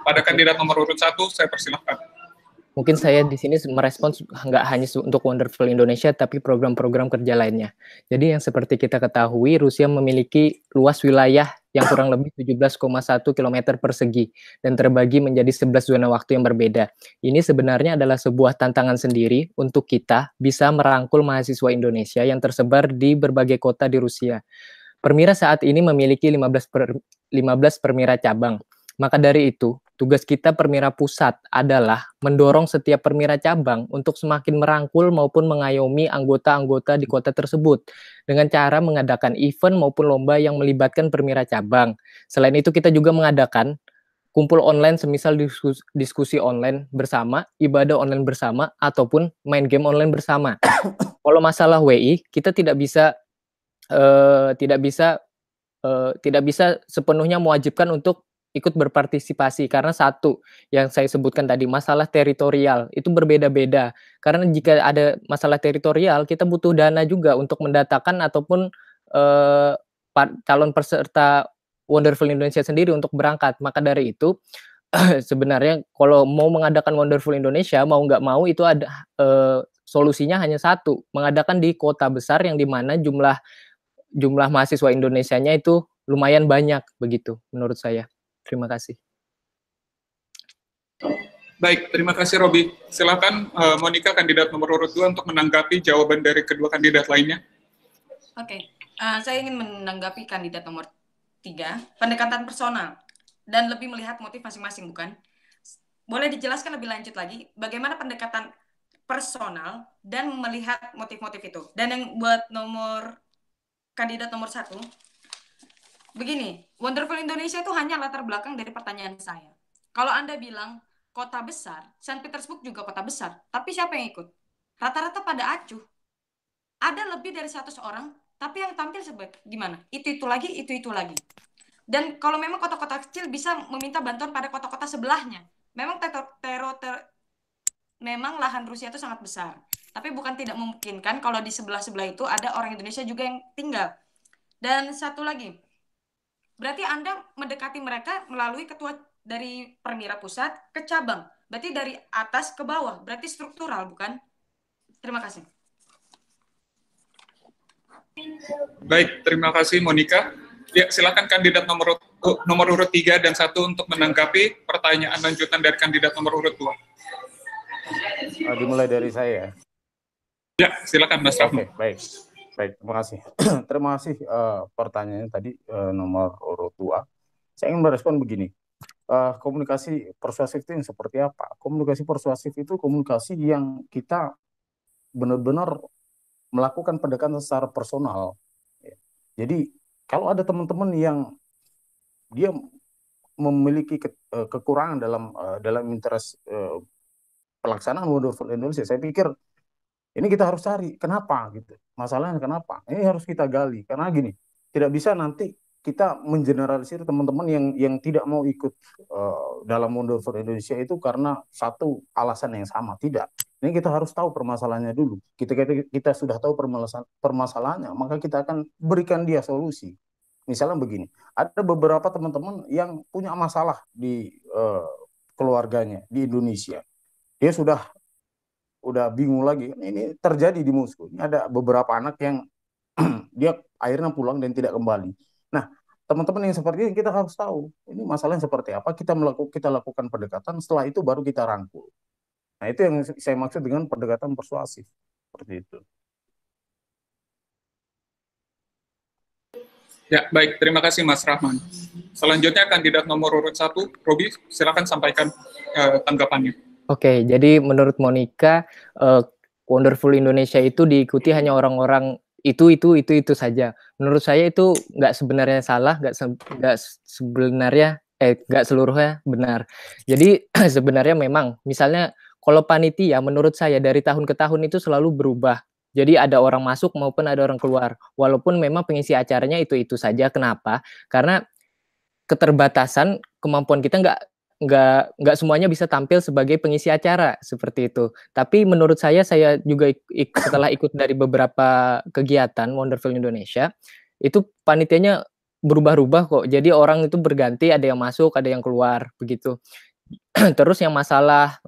Pada kandidat nomor urut 1, saya persilahkan. Mungkin saya di sini merespons nggak hanya untuk Wonderful Indonesia, tapi program-program kerja lainnya. Jadi yang seperti kita ketahui, Rusia memiliki luas wilayah yang kurang lebih 17,1 km persegi dan terbagi menjadi 11 zona waktu yang berbeda. Ini sebenarnya adalah sebuah tantangan sendiri untuk kita bisa merangkul mahasiswa Indonesia yang tersebar di berbagai kota di Rusia. Permira saat ini memiliki 15 permira cabang. Maka dari itu, tugas kita Permira Pusat adalah mendorong setiap permira cabang untuk semakin merangkul maupun mengayomi anggota-anggota di kota tersebut dengan cara mengadakan event maupun lomba yang melibatkan permira cabang. Selain itu, kita juga mengadakan kumpul online semisal diskusi online bersama, ibadah online bersama, ataupun main game online bersama. Kalau masalah WI, kita tidak bisa sepenuhnya mewajibkan untuk ikut berpartisipasi karena satu yang saya sebutkan tadi, masalah teritorial itu berbeda-beda. Karena jika ada masalah teritorial, kita butuh dana juga untuk mendatakan ataupun calon peserta Wonderful Indonesia sendiri untuk berangkat. Maka dari itu sebenarnya kalau mau mengadakan Wonderful Indonesia, mau nggak mau itu ada solusinya hanya satu, mengadakan di kota besar yang dimana jumlah mahasiswa Indonesianya itu lumayan banyak begitu menurut saya. Terima kasih. Baik, terima kasih Robi. Silakan Monica, kandidat nomor urut 2, untuk menanggapi jawaban dari kedua kandidat lainnya. Oke, saya ingin menanggapi kandidat nomor 3, pendekatan personal dan lebih melihat motif masing-masing, bukan? Boleh dijelaskan lebih lanjut lagi bagaimana pendekatan personal dan melihat motif-motif itu. Dan yang buat kandidat nomor 1, begini, Wonderful Indonesia itu hanya latar belakang dari pertanyaan saya. Kalau Anda bilang kota besar, Saint Petersburg juga kota besar, tapi siapa yang ikut? Rata-rata pada acuh. Ada lebih dari 100 orang, tapi yang tampil gimana? Itu lagi, itu lagi. Dan kalau memang kota-kota kecil bisa meminta bantuan pada kota-kota sebelahnya. Memang memang lahan Rusia itu sangat besar. Tapi bukan tidak memungkinkan kalau di sebelah-sebelah itu ada orang Indonesia juga yang tinggal. Dan satu lagi, berarti Anda mendekati mereka melalui ketua dari Permira Pusat ke cabang. Berarti dari atas ke bawah, berarti struktural, bukan? Terima kasih. Baik, terima kasih Monica. Ya, silakan kandidat nomor urut 3 dan 1 untuk menanggapi pertanyaan lanjutan dari kandidat nomor urut 2. Dimulai dari saya. Ya, silakan Mas Rahman. Oke, baik, terima kasih. Terima kasih pertanyaannya tadi nomor urut 2. Saya ingin merespon begini. Komunikasi persuasif itu yang seperti apa? Komunikasi persuasif itu komunikasi yang kita benar-benar melakukan pendekatan secara personal. Jadi kalau ada teman-teman yang dia memiliki kekurangan dalam interest pelaksanaan Wonderful Indonesia, saya pikir ini kita harus cari kenapa gitu. Masalahnya kenapa? Ini harus kita gali karena gini, tidak bisa nanti kita mengeneralisir teman-teman yang tidak mau ikut dalam Wonderful Indonesia itu karena satu alasan yang sama. Tidak. Ini kita harus tahu permasalahannya dulu. Kita sudah tahu permasalahannya, maka kita akan berikan dia solusi. Misalnya begini, ada beberapa teman-teman yang punya masalah di keluarganya di Indonesia. Dia udah bingung lagi. Ini terjadi di Moskow. Ini ada beberapa anak yang dia akhirnya pulang dan tidak kembali. Nah, teman-teman yang seperti ini kita harus tahu ini masalahnya seperti apa. Kita lakukan pendekatan. Setelah itu baru kita rangkul. Nah, itu yang saya maksud dengan pendekatan persuasif. Seperti itu. Ya, baik. Terima kasih Mas Rahman. Selanjutnya kandidat nomor urut 1, Robi, silakan sampaikan tanggapannya. Oke, jadi menurut Monica, Wonderful Indonesia itu diikuti hanya orang-orang itu saja. Menurut saya itu nggak sebenarnya salah, nggak seluruhnya benar. Jadi sebenarnya memang, misalnya kalau panitia menurut saya dari tahun ke tahun itu selalu berubah. Jadi ada orang masuk maupun ada orang keluar. Walaupun memang pengisi acaranya itu saja. Kenapa? Karena keterbatasan kemampuan kita nggak semuanya bisa tampil sebagai pengisi acara seperti itu. Tapi menurut saya juga setelah ikut dari beberapa kegiatan Wonderful Indonesia, itu panitianya berubah-ubah kok. Jadi orang itu berganti, ada yang masuk, ada yang keluar begitu. Terus yang masalah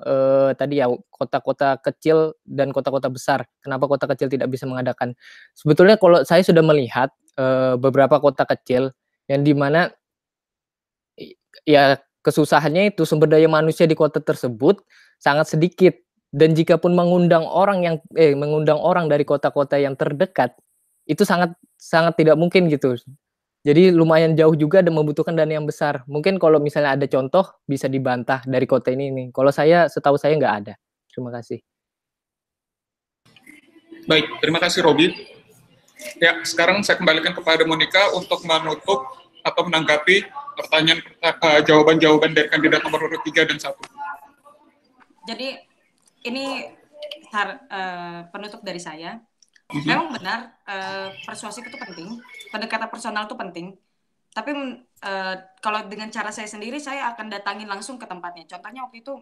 tadi ya kota-kota kecil dan kota-kota besar. Kenapa kota kecil tidak bisa mengadakan? Sebetulnya kalau saya sudah melihat beberapa kota kecil yang dimana ya kesusahannya itu sumber daya manusia di kota tersebut sangat sedikit, dan jika pun mengundang orang dari kota-kota yang terdekat itu sangat tidak mungkin gitu. Jadi lumayan jauh juga dan membutuhkan dana yang besar. Mungkin kalau misalnya ada contoh bisa dibantah dari kota ini. Kalau setahu saya nggak ada. Terima kasih. Baik, terima kasih Robi. Ya, sekarang saya kembalikan kepada Monica untuk menutup atau menanggapi pertanyaan jawaban-jawaban dari kandidat nomor urut 3 dan 1. Jadi ini penutup dari saya. Memang benar persuasif itu penting, pendekatan personal itu penting. Tapi kalau dengan cara saya sendiri, saya akan datangin langsung ke tempatnya. Contohnya waktu itu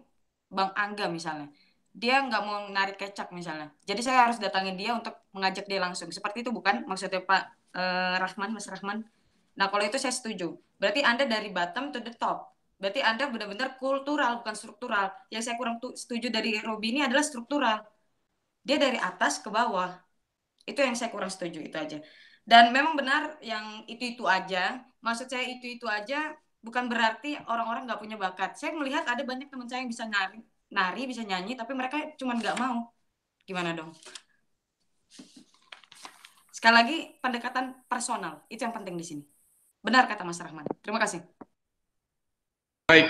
Bang Angga misalnya, dia nggak mau narik kecap misalnya. Jadi saya harus datangin dia untuk mengajak dia langsung. Seperti itu bukan maksudnya Pak Mas Rahman? Nah kalau itu saya setuju. Berarti Anda dari bottom to the top. Berarti Anda benar-benar kultural bukan struktural. Yang saya kurang setuju dari Robi ini adalah struktural. Dia dari atas ke bawah. Itu yang saya kurang setuju, itu aja. Dan memang benar yang itu aja. Maksud saya itu aja bukan berarti orang-orang nggak punya bakat. Saya melihat ada banyak teman saya yang bisa nari, bisa nyanyi, tapi mereka cuma nggak mau. Gimana dong? Sekali lagi, pendekatan personal. Itu yang penting di sini. Benar kata Mas Rahman. Terima kasih. Baik,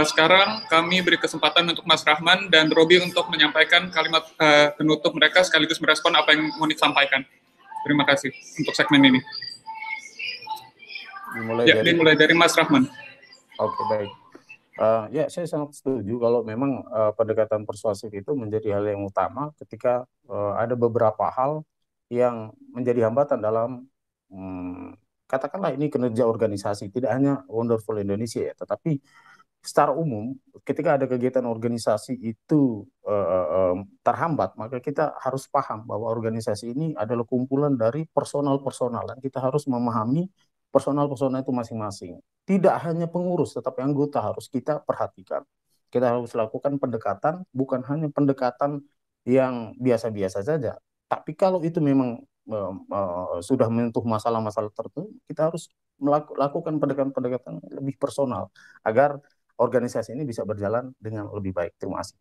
sekarang kami beri kesempatan untuk Mas Rahman dan Robi untuk menyampaikan kalimat penutup mereka sekaligus merespon apa yang mau disampaikan. Terima kasih untuk segmen ini. Dimulai dari Mas Rahman. Oke, baik. Ya, saya sangat setuju kalau memang pendekatan persuasif itu menjadi hal yang utama ketika ada beberapa hal yang menjadi hambatan dalam katakanlah ini kinerja organisasi, tidak hanya Wonderful Indonesia ya, tetapi secara umum ketika ada kegiatan organisasi itu terhambat, maka kita harus paham bahwa organisasi ini adalah kumpulan dari personal-personal dan kita harus memahami personal-personal itu masing-masing. Tidak hanya pengurus, tetapi anggota harus kita perhatikan. Kita harus lakukan pendekatan, bukan hanya pendekatan yang biasa-biasa saja. Tapi kalau itu memang sudah menyentuh masalah-masalah tertentu, kita harus melakukan pendekatan-pendekatan lebih personal agar organisasi ini bisa berjalan dengan lebih baik. Terima kasih.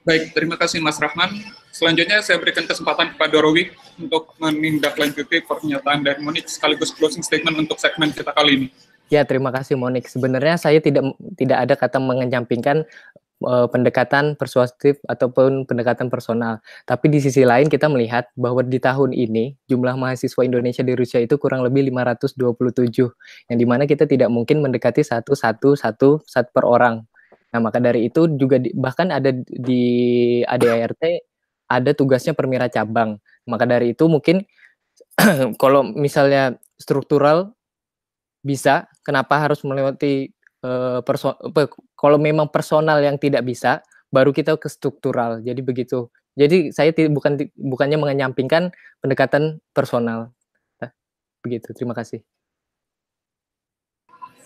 Baik, terima kasih Mas Rahman. Selanjutnya saya berikan kesempatan kepada Rowi untuk menindaklanjuti pernyataan dari Monik sekaligus closing statement untuk segmen kita kali ini. Ya, terima kasih Monik. Sebenarnya saya tidak ada kata mengenyampingkan pendekatan persuasif ataupun pendekatan personal. Tapi di sisi lain kita melihat bahwa di tahun ini jumlah mahasiswa Indonesia di Rusia itu kurang lebih 527, yang dimana kita tidak mungkin mendekati satu per orang. Nah, maka dari itu juga bahkan ada di ADART ada tugasnya permira cabang. Maka dari itu mungkin kalau misalnya struktural bisa, kenapa harus melewati kalau memang personal yang tidak bisa, baru kita ke struktural. Jadi begitu. Jadi saya bukannya mengenyampingkan pendekatan personal. Begitu. Terima kasih.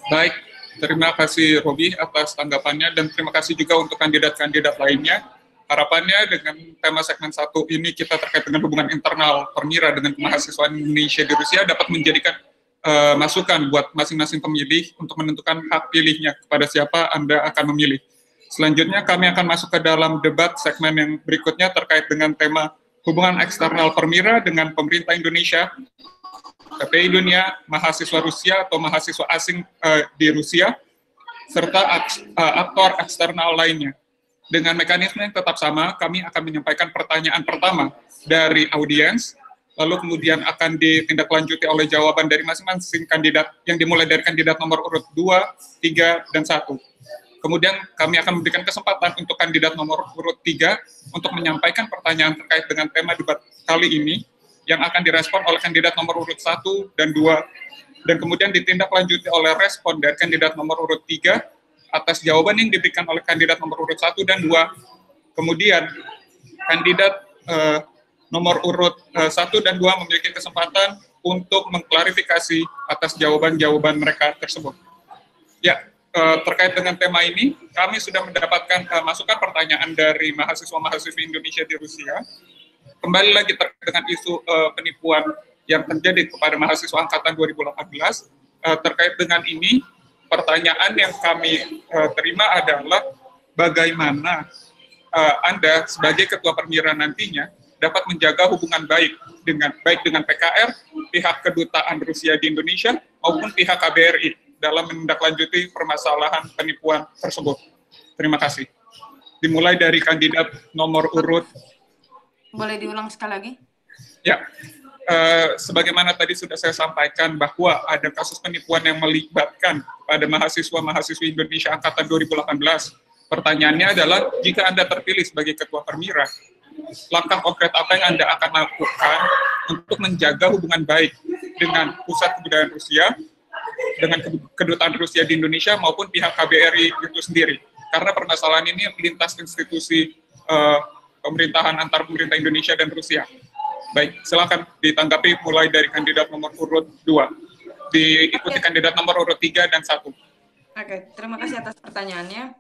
Baik, terima kasih Robi atas tanggapannya dan terima kasih juga untuk kandidat-kandidat lainnya. Harapannya dengan tema segmen 1 ini kita terkait dengan hubungan internal Permira dengan mahasiswa Indonesia di Rusia dapat menjadikan masukan buat masing-masing pemilih untuk menentukan hak pilihnya kepada siapa Anda akan memilih. Selanjutnya kami akan masuk ke dalam debat segmen yang berikutnya terkait dengan tema hubungan eksternal Permira dengan pemerintah Indonesia, KPI Dunia, mahasiswa Rusia atau mahasiswa asing di Rusia, serta aktor eksternal lainnya. Dengan mekanisme yang tetap sama, kami akan menyampaikan pertanyaan pertama dari audiens, lalu kemudian akan ditindaklanjuti oleh jawaban dari masing-masing kandidat yang dimulai dari kandidat nomor urut 2, 3, dan 1. Kemudian kami akan memberikan kesempatan untuk kandidat nomor urut 3 untuk menyampaikan pertanyaan terkait dengan tema debat kali ini yang akan direspon oleh kandidat nomor urut 1 dan 2, dan kemudian ditindaklanjuti oleh respon dari kandidat nomor urut 3 atas jawaban yang diberikan oleh kandidat nomor urut 1 dan 2. Kemudian kandidat nomor urut 1 dan 2 memiliki kesempatan untuk mengklarifikasi atas jawaban-jawaban mereka tersebut. Ya, terkait dengan tema ini, kami sudah mendapatkan masukan pertanyaan dari mahasiswa-mahasiswi Indonesia di Rusia. Kembali lagi terkait dengan isu penipuan yang terjadi kepada mahasiswa angkatan 2018. Terkait dengan ini, pertanyaan yang kami terima adalah bagaimana Anda sebagai ketua Permira nantinya dapat menjaga hubungan baik dengan PKR, pihak kedutaan Rusia di Indonesia, maupun pihak KBRI dalam menindaklanjuti permasalahan penipuan tersebut. Terima kasih. Dimulai dari kandidat nomor urut. Boleh diulang sekali lagi? Ya, sebagaimana tadi sudah saya sampaikan bahwa ada kasus penipuan yang melibatkan pada mahasiswa-mahasiswi Indonesia angkatan 2018. Pertanyaannya adalah, jika Anda terpilih sebagai ketua Permira, langkah konkret apa yang Anda akan lakukan untuk menjaga hubungan baik dengan pusat kebudayaan Rusia, dengan kedutaan Rusia di Indonesia maupun pihak KBRI itu sendiri? Karena permasalahan ini lintas institusi pemerintahan antar pemerintah Indonesia dan Rusia. Baik, silakan ditanggapi mulai dari kandidat nomor urut 2. Diikuti kandidat nomor urut 3 dan 1. Oke, terima kasih atas pertanyaannya.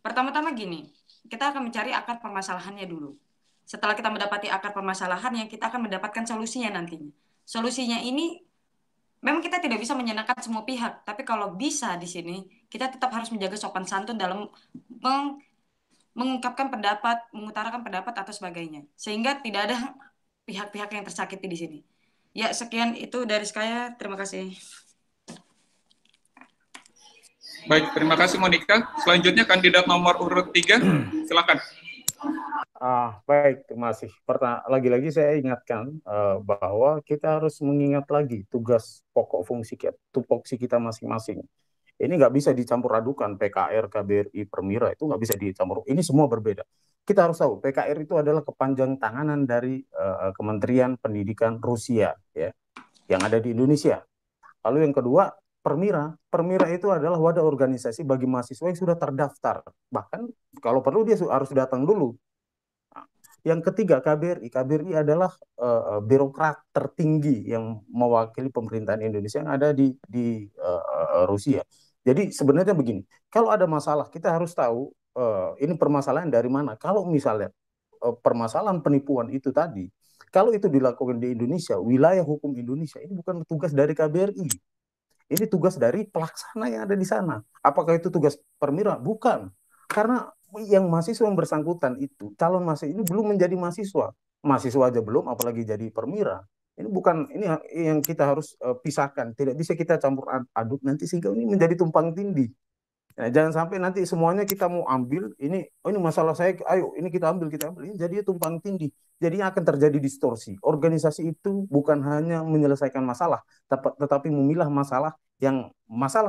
Pertama-tama gini, kita akan mencari akar permasalahannya dulu. Setelah kita mendapati akar permasalahannya, kita akan mendapatkan solusinya nantinya. Solusinya ini memang kita tidak bisa menyenangkan semua pihak, tapi kalau bisa di sini kita tetap harus menjaga sopan santun dalam mengungkapkan pendapat, mengutarakan pendapat atau sebagainya, sehingga tidak ada pihak-pihak yang tersakiti di sini. Ya, sekian itu dari saya. Terima kasih. Baik, terima kasih Monica. Selanjutnya kandidat nomor urut 3, silakan. Baik, terima kasih. Lagi-lagi saya ingatkan bahwa kita harus mengingat lagi tugas pokok fungsi tupoksi kita masing-masing. Ini nggak bisa dicampur adukan, PKR, KBRI, Permira itu nggak bisa dicampur. Ini semua berbeda. Kita harus tahu PKR itu adalah kepanjang tanganan dari Kementerian Pendidikan Rusia, ya, yang ada di Indonesia. Lalu yang kedua, Permira. Permira itu adalah wadah organisasi bagi mahasiswa yang sudah terdaftar. Bahkan kalau perlu dia harus datang dulu. Yang ketiga, KBRI. KBRI adalah birokrat tertinggi yang mewakili pemerintahan Indonesia yang ada di Rusia. Jadi sebenarnya begini, kalau ada masalah kita harus tahu ini permasalahan dari mana. Kalau misalnya permasalahan penipuan itu tadi, kalau itu dilakukan di Indonesia, wilayah hukum Indonesia, ini bukan tugas dari KBRI. Ini tugas dari pelaksana yang ada di sana. Apakah itu tugas Permira? Bukan. Karena yang mahasiswa yang bersangkutan itu, calon mahasiswa ini belum menjadi mahasiswa. Mahasiswa aja belum, apalagi jadi Permira. Ini bukan, ini yang kita harus pisahkan. Tidak bisa kita campur aduk nanti sehingga ini menjadi tumpang tindih. Nah, jangan sampai nanti semuanya kita mau ambil, ini masalah saya, ayo ini kita ambil, ini jadi tumpang tindih. Jadi akan terjadi distorsi. Organisasi itu bukan hanya menyelesaikan masalah, tetapi memilah masalah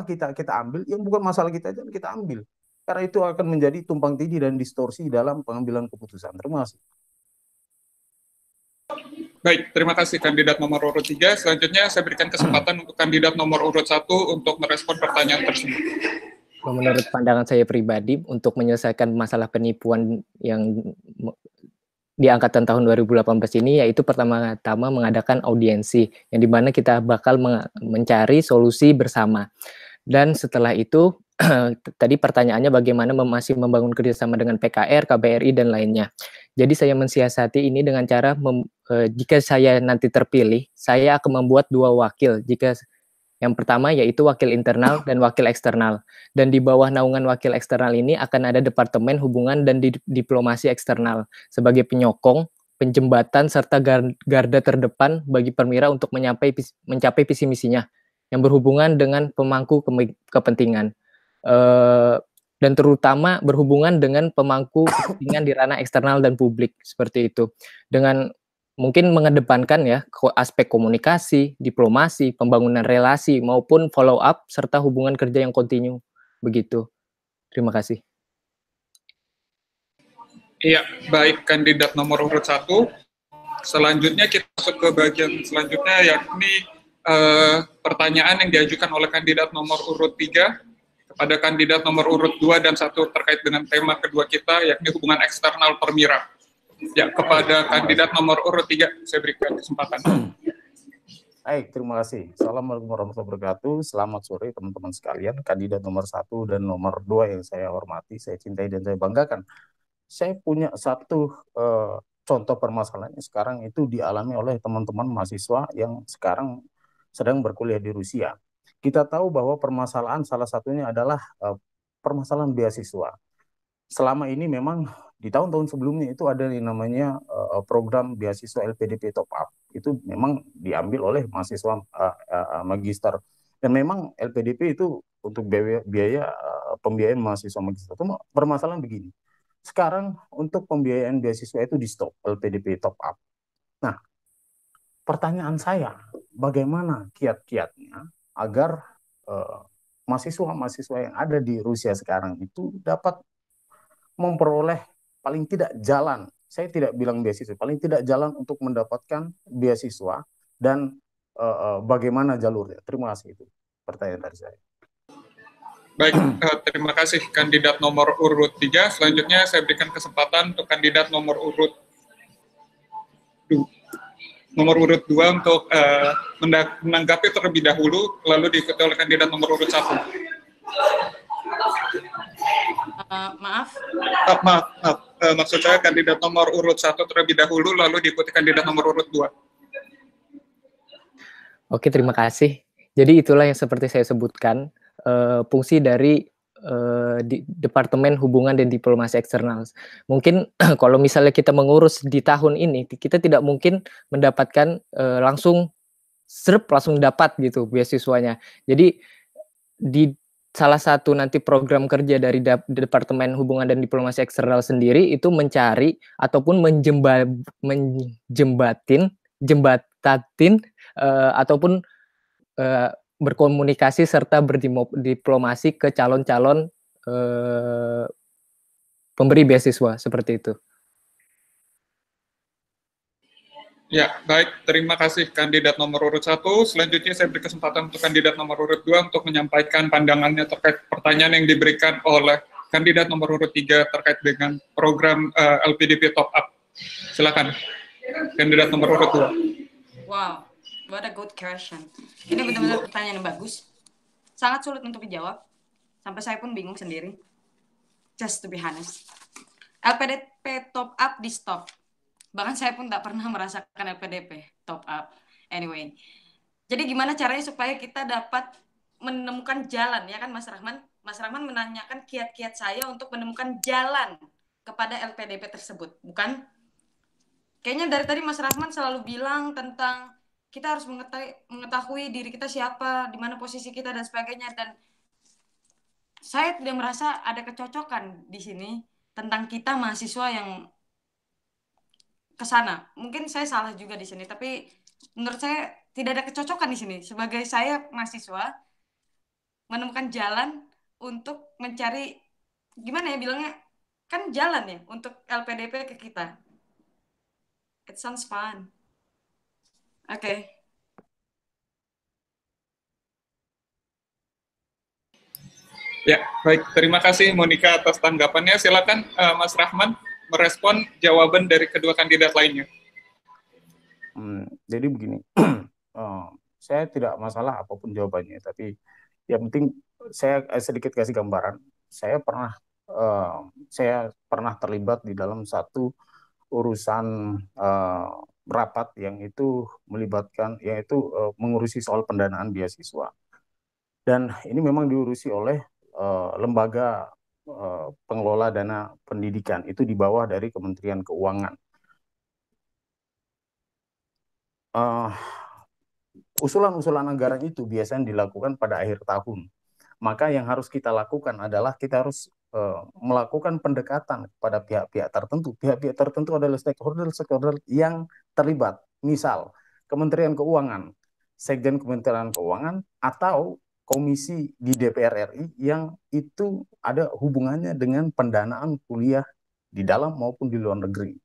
kita ambil, yang bukan masalah kita jangan kita ambil. Karena itu akan menjadi tumpang tindih dan distorsi dalam pengambilan keputusan. Terima kasih. Baik, terima kasih kandidat nomor urut 3. Selanjutnya saya berikan kesempatan untuk kandidat nomor urut 1 untuk merespon pertanyaan tersebut. Menurut pandangan saya pribadi, untuk menyelesaikan masalah penipuan yang di angkatan tahun 2018 ini, yaitu pertama-tama mengadakan audiensi, yang dimana kita bakal mencari solusi bersama. Dan setelah itu, tadi pertanyaannya bagaimana masih membangun kerjasama dengan PKR, KBRI, dan lainnya. Jadi saya mensiasati ini dengan cara, jika saya nanti terpilih, saya akan membuat 2 wakil. Yang pertama yaitu wakil internal dan wakil eksternal. Dan di bawah naungan wakil eksternal ini akan ada Departemen Hubungan dan Diplomasi Eksternal sebagai penyokong, penjembatan, serta garda terdepan bagi Permira untuk mencapai visi misinya yang berhubungan dengan pemangku kepentingan. Dan terutama berhubungan dengan pemangku kepentingan di ranah eksternal dan publik, seperti itu. Dengan mungkin mengedepankan ya aspek komunikasi, diplomasi, pembangunan relasi maupun follow up serta hubungan kerja yang kontinu, begitu. Terima kasih. Iya, baik kandidat nomor urut 1. Selanjutnya kita masuk ke bagian selanjutnya, yakni pertanyaan yang diajukan oleh kandidat nomor urut 3 kepada kandidat nomor urut 2 dan 1 terkait dengan tema kedua kita, yakni hubungan eksternal Permira. Ya, kepada kandidat nomor urut 3, saya berikan kesempatan. Baik, terima kasih. Assalamualaikum warahmatullahi wabarakatuh. Selamat sore teman-teman sekalian. Kandidat nomor 1 dan nomor 2 yang saya hormati, saya cintai dan saya banggakan. Saya punya satu contoh permasalahan yang sekarang itu dialami oleh teman-teman mahasiswa yang sekarang sedang berkuliah di Rusia. Kita tahu bahwa permasalahan salah satunya adalah permasalahan beasiswa. Selama ini memang di tahun-tahun sebelumnya itu ada yang namanya program beasiswa LPDP Top Up. Itu memang diambil oleh mahasiswa magister. Dan memang LPDP itu untuk biaya pembiayaan mahasiswa magister. Itu permasalahan begini. Sekarang untuk pembiayaan beasiswa itu di stop, LPDP Top Up. Nah, pertanyaan saya, bagaimana kiat-kiatnya agar mahasiswa-mahasiswa yang ada di Rusia sekarang itu dapat memperoleh paling tidak jalan, saya tidak bilang beasiswa, paling tidak jalan untuk mendapatkan beasiswa dan bagaimana jalurnya. Terima kasih, itu pertanyaan dari saya. Baik, terima kasih kandidat nomor urut 3. Selanjutnya saya berikan kesempatan untuk kandidat nomor urut 2 untuk menanggapi terlebih dahulu, lalu diikuti oleh kandidat nomor urut 1. Maaf. Maksud saya kandidat nomor urut 1 terlebih dahulu, lalu diikuti kandidat nomor urut 2. Oke, terima kasih. Jadi itulah yang seperti saya sebutkan, fungsi dari di Departemen Hubungan dan Diplomasi Eksternal. Mungkin kalau misalnya kita mengurus di tahun ini, kita tidak mungkin mendapatkan langsung langsung dapat gitu beasiswanya. Jadi di salah satu nanti program kerja dari Departemen Hubungan dan Diplomasi Eksternal sendiri itu mencari ataupun jembatatin ataupun berkomunikasi serta berdiplomasi ke calon-calon pemberi beasiswa seperti itu. Ya, baik. Terima kasih kandidat nomor urut 1. Selanjutnya saya beri kesempatan untuk kandidat nomor urut 2 untuk menyampaikan pandangannya terkait pertanyaan yang diberikan oleh kandidat nomor urut 3 terkait dengan program LPDP Top Up. Silakan, kandidat nomor urut 2. Wow, what a good question. Ini benar-benar pertanyaan yang bagus. Sangat sulit untuk dijawab. Sampai saya pun bingung sendiri. Just to be honest. LPDP Top Up di stop. Bahkan saya pun tak pernah merasakan LPDP top up. Anyway, jadi gimana caranya supaya kita dapat menemukan jalan, ya kan Mas Rahman? Mas Rahman menanyakan kiat-kiat saya untuk menemukan jalan kepada LPDP tersebut, bukan? Kayaknya dari tadi Mas Rahman selalu bilang tentang kita harus mengetahui diri kita siapa, di mana posisi kita dan sebagainya, dan saya tidak merasa ada kecocokan di sini tentang kita mahasiswa yang ke sana. Mungkin saya salah juga di sini, tapi menurut saya tidak ada kecocokan di sini. Sebagai saya mahasiswa menemukan jalan untuk mencari, gimana ya bilangnya, kan jalan ya untuk LPDP ke kita. It sounds fun. Oke. Ya, baik. Terima kasih Monica atas tanggapannya. Silakan Mas Rahman merespon jawaban dari kedua kandidat lainnya. Jadi begini, saya tidak masalah apapun jawabannya, tapi yang penting saya sedikit kasih gambaran. Saya pernah terlibat di dalam satu urusan rapat yang itu melibatkan, yaitu mengurusi soal pendanaan beasiswa. Dan ini memang diurusi oleh lembaga pengelola dana pendidikan, itu di bawah dari Kementerian Keuangan. Usulan-usulan anggaran itu biasanya dilakukan pada akhir tahun. Maka yang harus kita lakukan adalah kita harus melakukan pendekatan kepada pihak-pihak tertentu. Pihak-pihak tertentu adalah stakeholder yang terlibat. Misal, Kementerian Keuangan, Sekjen Kementerian Keuangan, atau komisi di DPR RI yang itu ada hubungannya dengan pendanaan kuliah di dalam maupun di luar negeri.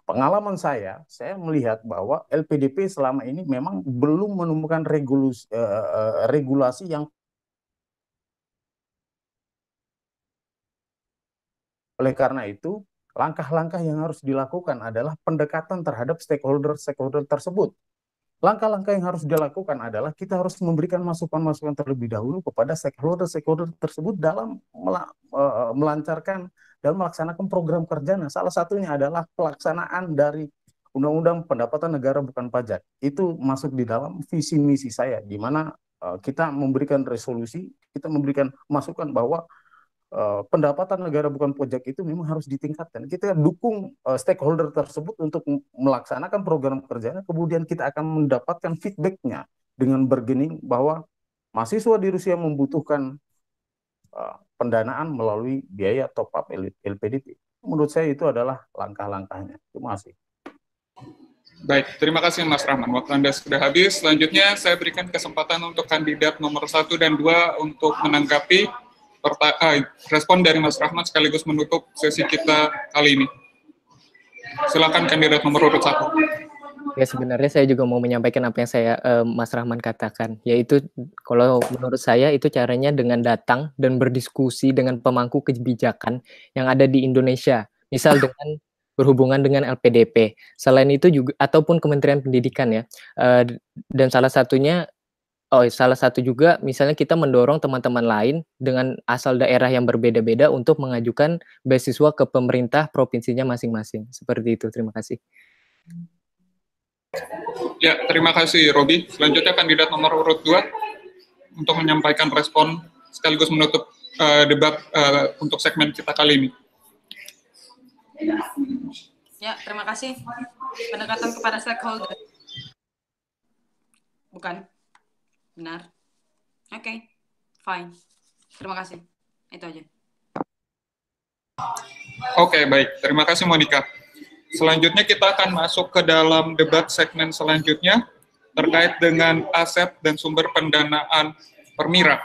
Pengalaman saya melihat bahwa LPDP selama ini memang belum menemukan regulasi yang, oleh karena itu langkah-langkah yang harus dilakukan adalah pendekatan terhadap stakeholder tersebut. Langkah-langkah yang harus dilakukan adalah kita harus memberikan masukan-masukan terlebih dahulu kepada stakeholder tersebut dalam melancarkan dan melaksanakan program kerjanya. Salah satunya adalah pelaksanaan dari Undang-Undang Pendapatan Negara Bukan Pajak. Itu masuk di dalam visi misi saya, di mana kita memberikan resolusi, kita memberikan masukan bahwa pendapatan negara bukan pajak itu memang harus ditingkatkan. Kita dukung stakeholder tersebut untuk melaksanakan program kerjanya, kemudian kita akan mendapatkan feedbacknya dengan bergening bahwa mahasiswa di Rusia membutuhkan pendanaan melalui biaya top up LPDP. Menurut saya itu adalah langkah-langkahnya. Terima kasih. Baik, terima kasih Mas Rahman. Waktu Anda sudah habis. Selanjutnya saya berikan kesempatan untuk kandidat nomor 1 dan 2 untuk menanggapi respon dari Mas Rahman sekaligus menutup sesi kita kali ini. Silakan kandidat nomor urut 1. Ya, sebenarnya saya juga mau menyampaikan apa yang Mas Rahman katakan, yaitu kalau menurut saya itu caranya dengan datang dan berdiskusi dengan pemangku kebijakan yang ada di Indonesia, misal dengan berhubungan dengan LPDP. Selain itu juga ataupun Kementerian Pendidikan ya, dan salah satu juga misalnya kita mendorong teman-teman lain dengan asal daerah yang berbeda-beda untuk mengajukan beasiswa ke pemerintah provinsinya masing-masing. Seperti itu. Terima kasih. Ya, terima kasih Robi. Selanjutnya kandidat nomor urut 2. untuk menyampaikan respon sekaligus menutup debat untuk segmen kita kali ini. Ya, terima kasih. Pendekatan kepada stakeholder. Bukan? Benar? Oke, fine. Terima kasih. Itu aja. Oke, baik. Terima kasih, Monica. Selanjutnya kita akan masuk ke dalam debat segmen selanjutnya terkait dengan aset dan sumber pendanaan Permira.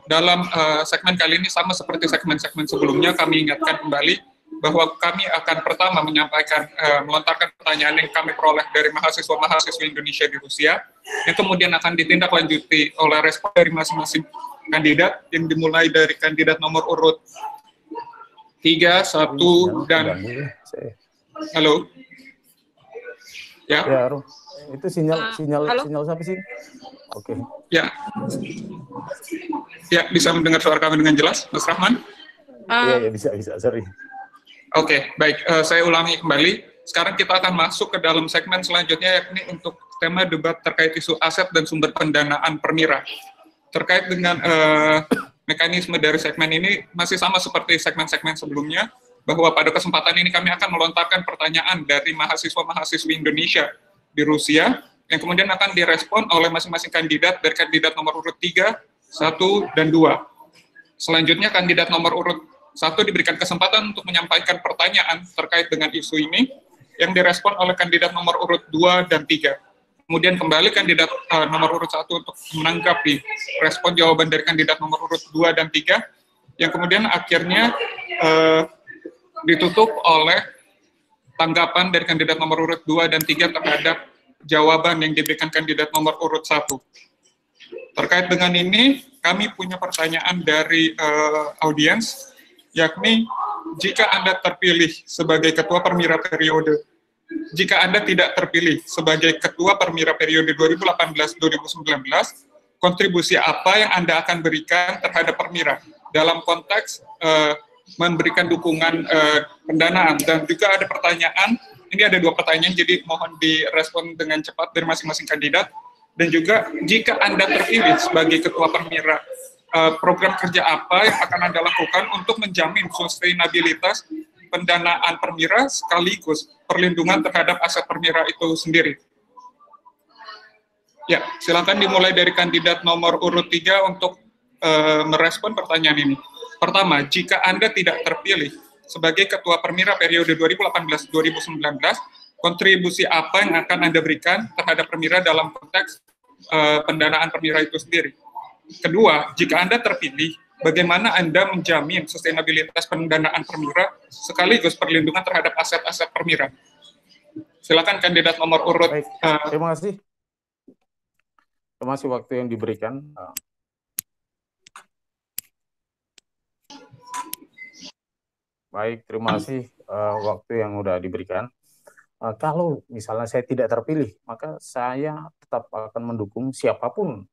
Dalam segmen kali ini sama seperti segmen-segmen sebelumnya, kami ingatkan kembali bahwa kami akan pertama menyampaikan, melontarkan pertanyaan yang kami peroleh dari mahasiswa-mahasiswa Indonesia di Rusia, yang kemudian akan ditindaklanjuti oleh respon dari masing-masing kandidat, yang dimulai dari kandidat nomor urut 3, 1, dan... Halo? Ya? Ya, itu sinyal siapa sih? Oke. Ya. Ya, bisa mendengar suara kami dengan jelas, Mas Rahman? Iya, bisa, sorry. Oke, baik. Saya ulangi kembali. Sekarang kita akan masuk ke dalam segmen selanjutnya, yakni untuk tema debat terkait isu aset dan sumber pendanaan Permira. Terkait dengan mekanisme dari segmen ini, masih sama seperti segmen-segmen sebelumnya, bahwa pada kesempatan ini kami akan melontarkan pertanyaan dari mahasiswa-mahasiswi Indonesia di Rusia, yang kemudian akan direspon oleh masing-masing kandidat dari kandidat nomor urut 3, 1, dan 2. Selanjutnya kandidat nomor urut 1 diberikan kesempatan untuk menyampaikan pertanyaan terkait dengan isu ini, yang direspon oleh kandidat nomor urut 2 dan 3. Kemudian kembali kandidat nomor urut 1 untuk menanggapi respon jawaban dari kandidat nomor urut 2 dan 3, yang kemudian akhirnya ditutup oleh tanggapan dari kandidat nomor urut 2 dan 3 terhadap jawaban yang diberikan kandidat nomor urut 1. Terkait dengan ini, kami punya pertanyaan dari audiens, yakni jika Anda terpilih sebagai Ketua Permira periode, jika Anda tidak terpilih sebagai Ketua Permira periode 2018-2019, kontribusi apa yang Anda akan berikan terhadap Permira dalam konteks memberikan dukungan pendanaan? Dan juga ada pertanyaan, ini ada 2 pertanyaan, jadi mohon direspon dengan cepat dari masing-masing kandidat. Dan juga jika Anda terpilih sebagai Ketua Permira, program kerja apa yang akan Anda lakukan untuk menjamin sustainabilitas pendanaan Permira sekaligus perlindungan terhadap aset Permira itu sendiri? Ya, silakan dimulai dari kandidat nomor urut 3 untuk merespon pertanyaan ini. Pertama, jika Anda tidak terpilih sebagai Ketua Permira periode 2018-2019, kontribusi apa yang akan Anda berikan terhadap Permira dalam konteks pendanaan Permira itu sendiri? Kedua, jika Anda terpilih, bagaimana Anda menjamin sustainabilitas pendanaan Permira sekaligus perlindungan terhadap aset-aset Permira? Silakan kandidat nomor urut. Baik, terima kasih. Terima kasih waktu yang diberikan. Baik, terima kasih waktu yang sudah diberikan. Kalau misalnya saya tidak terpilih, maka saya tetap akan mendukung siapapun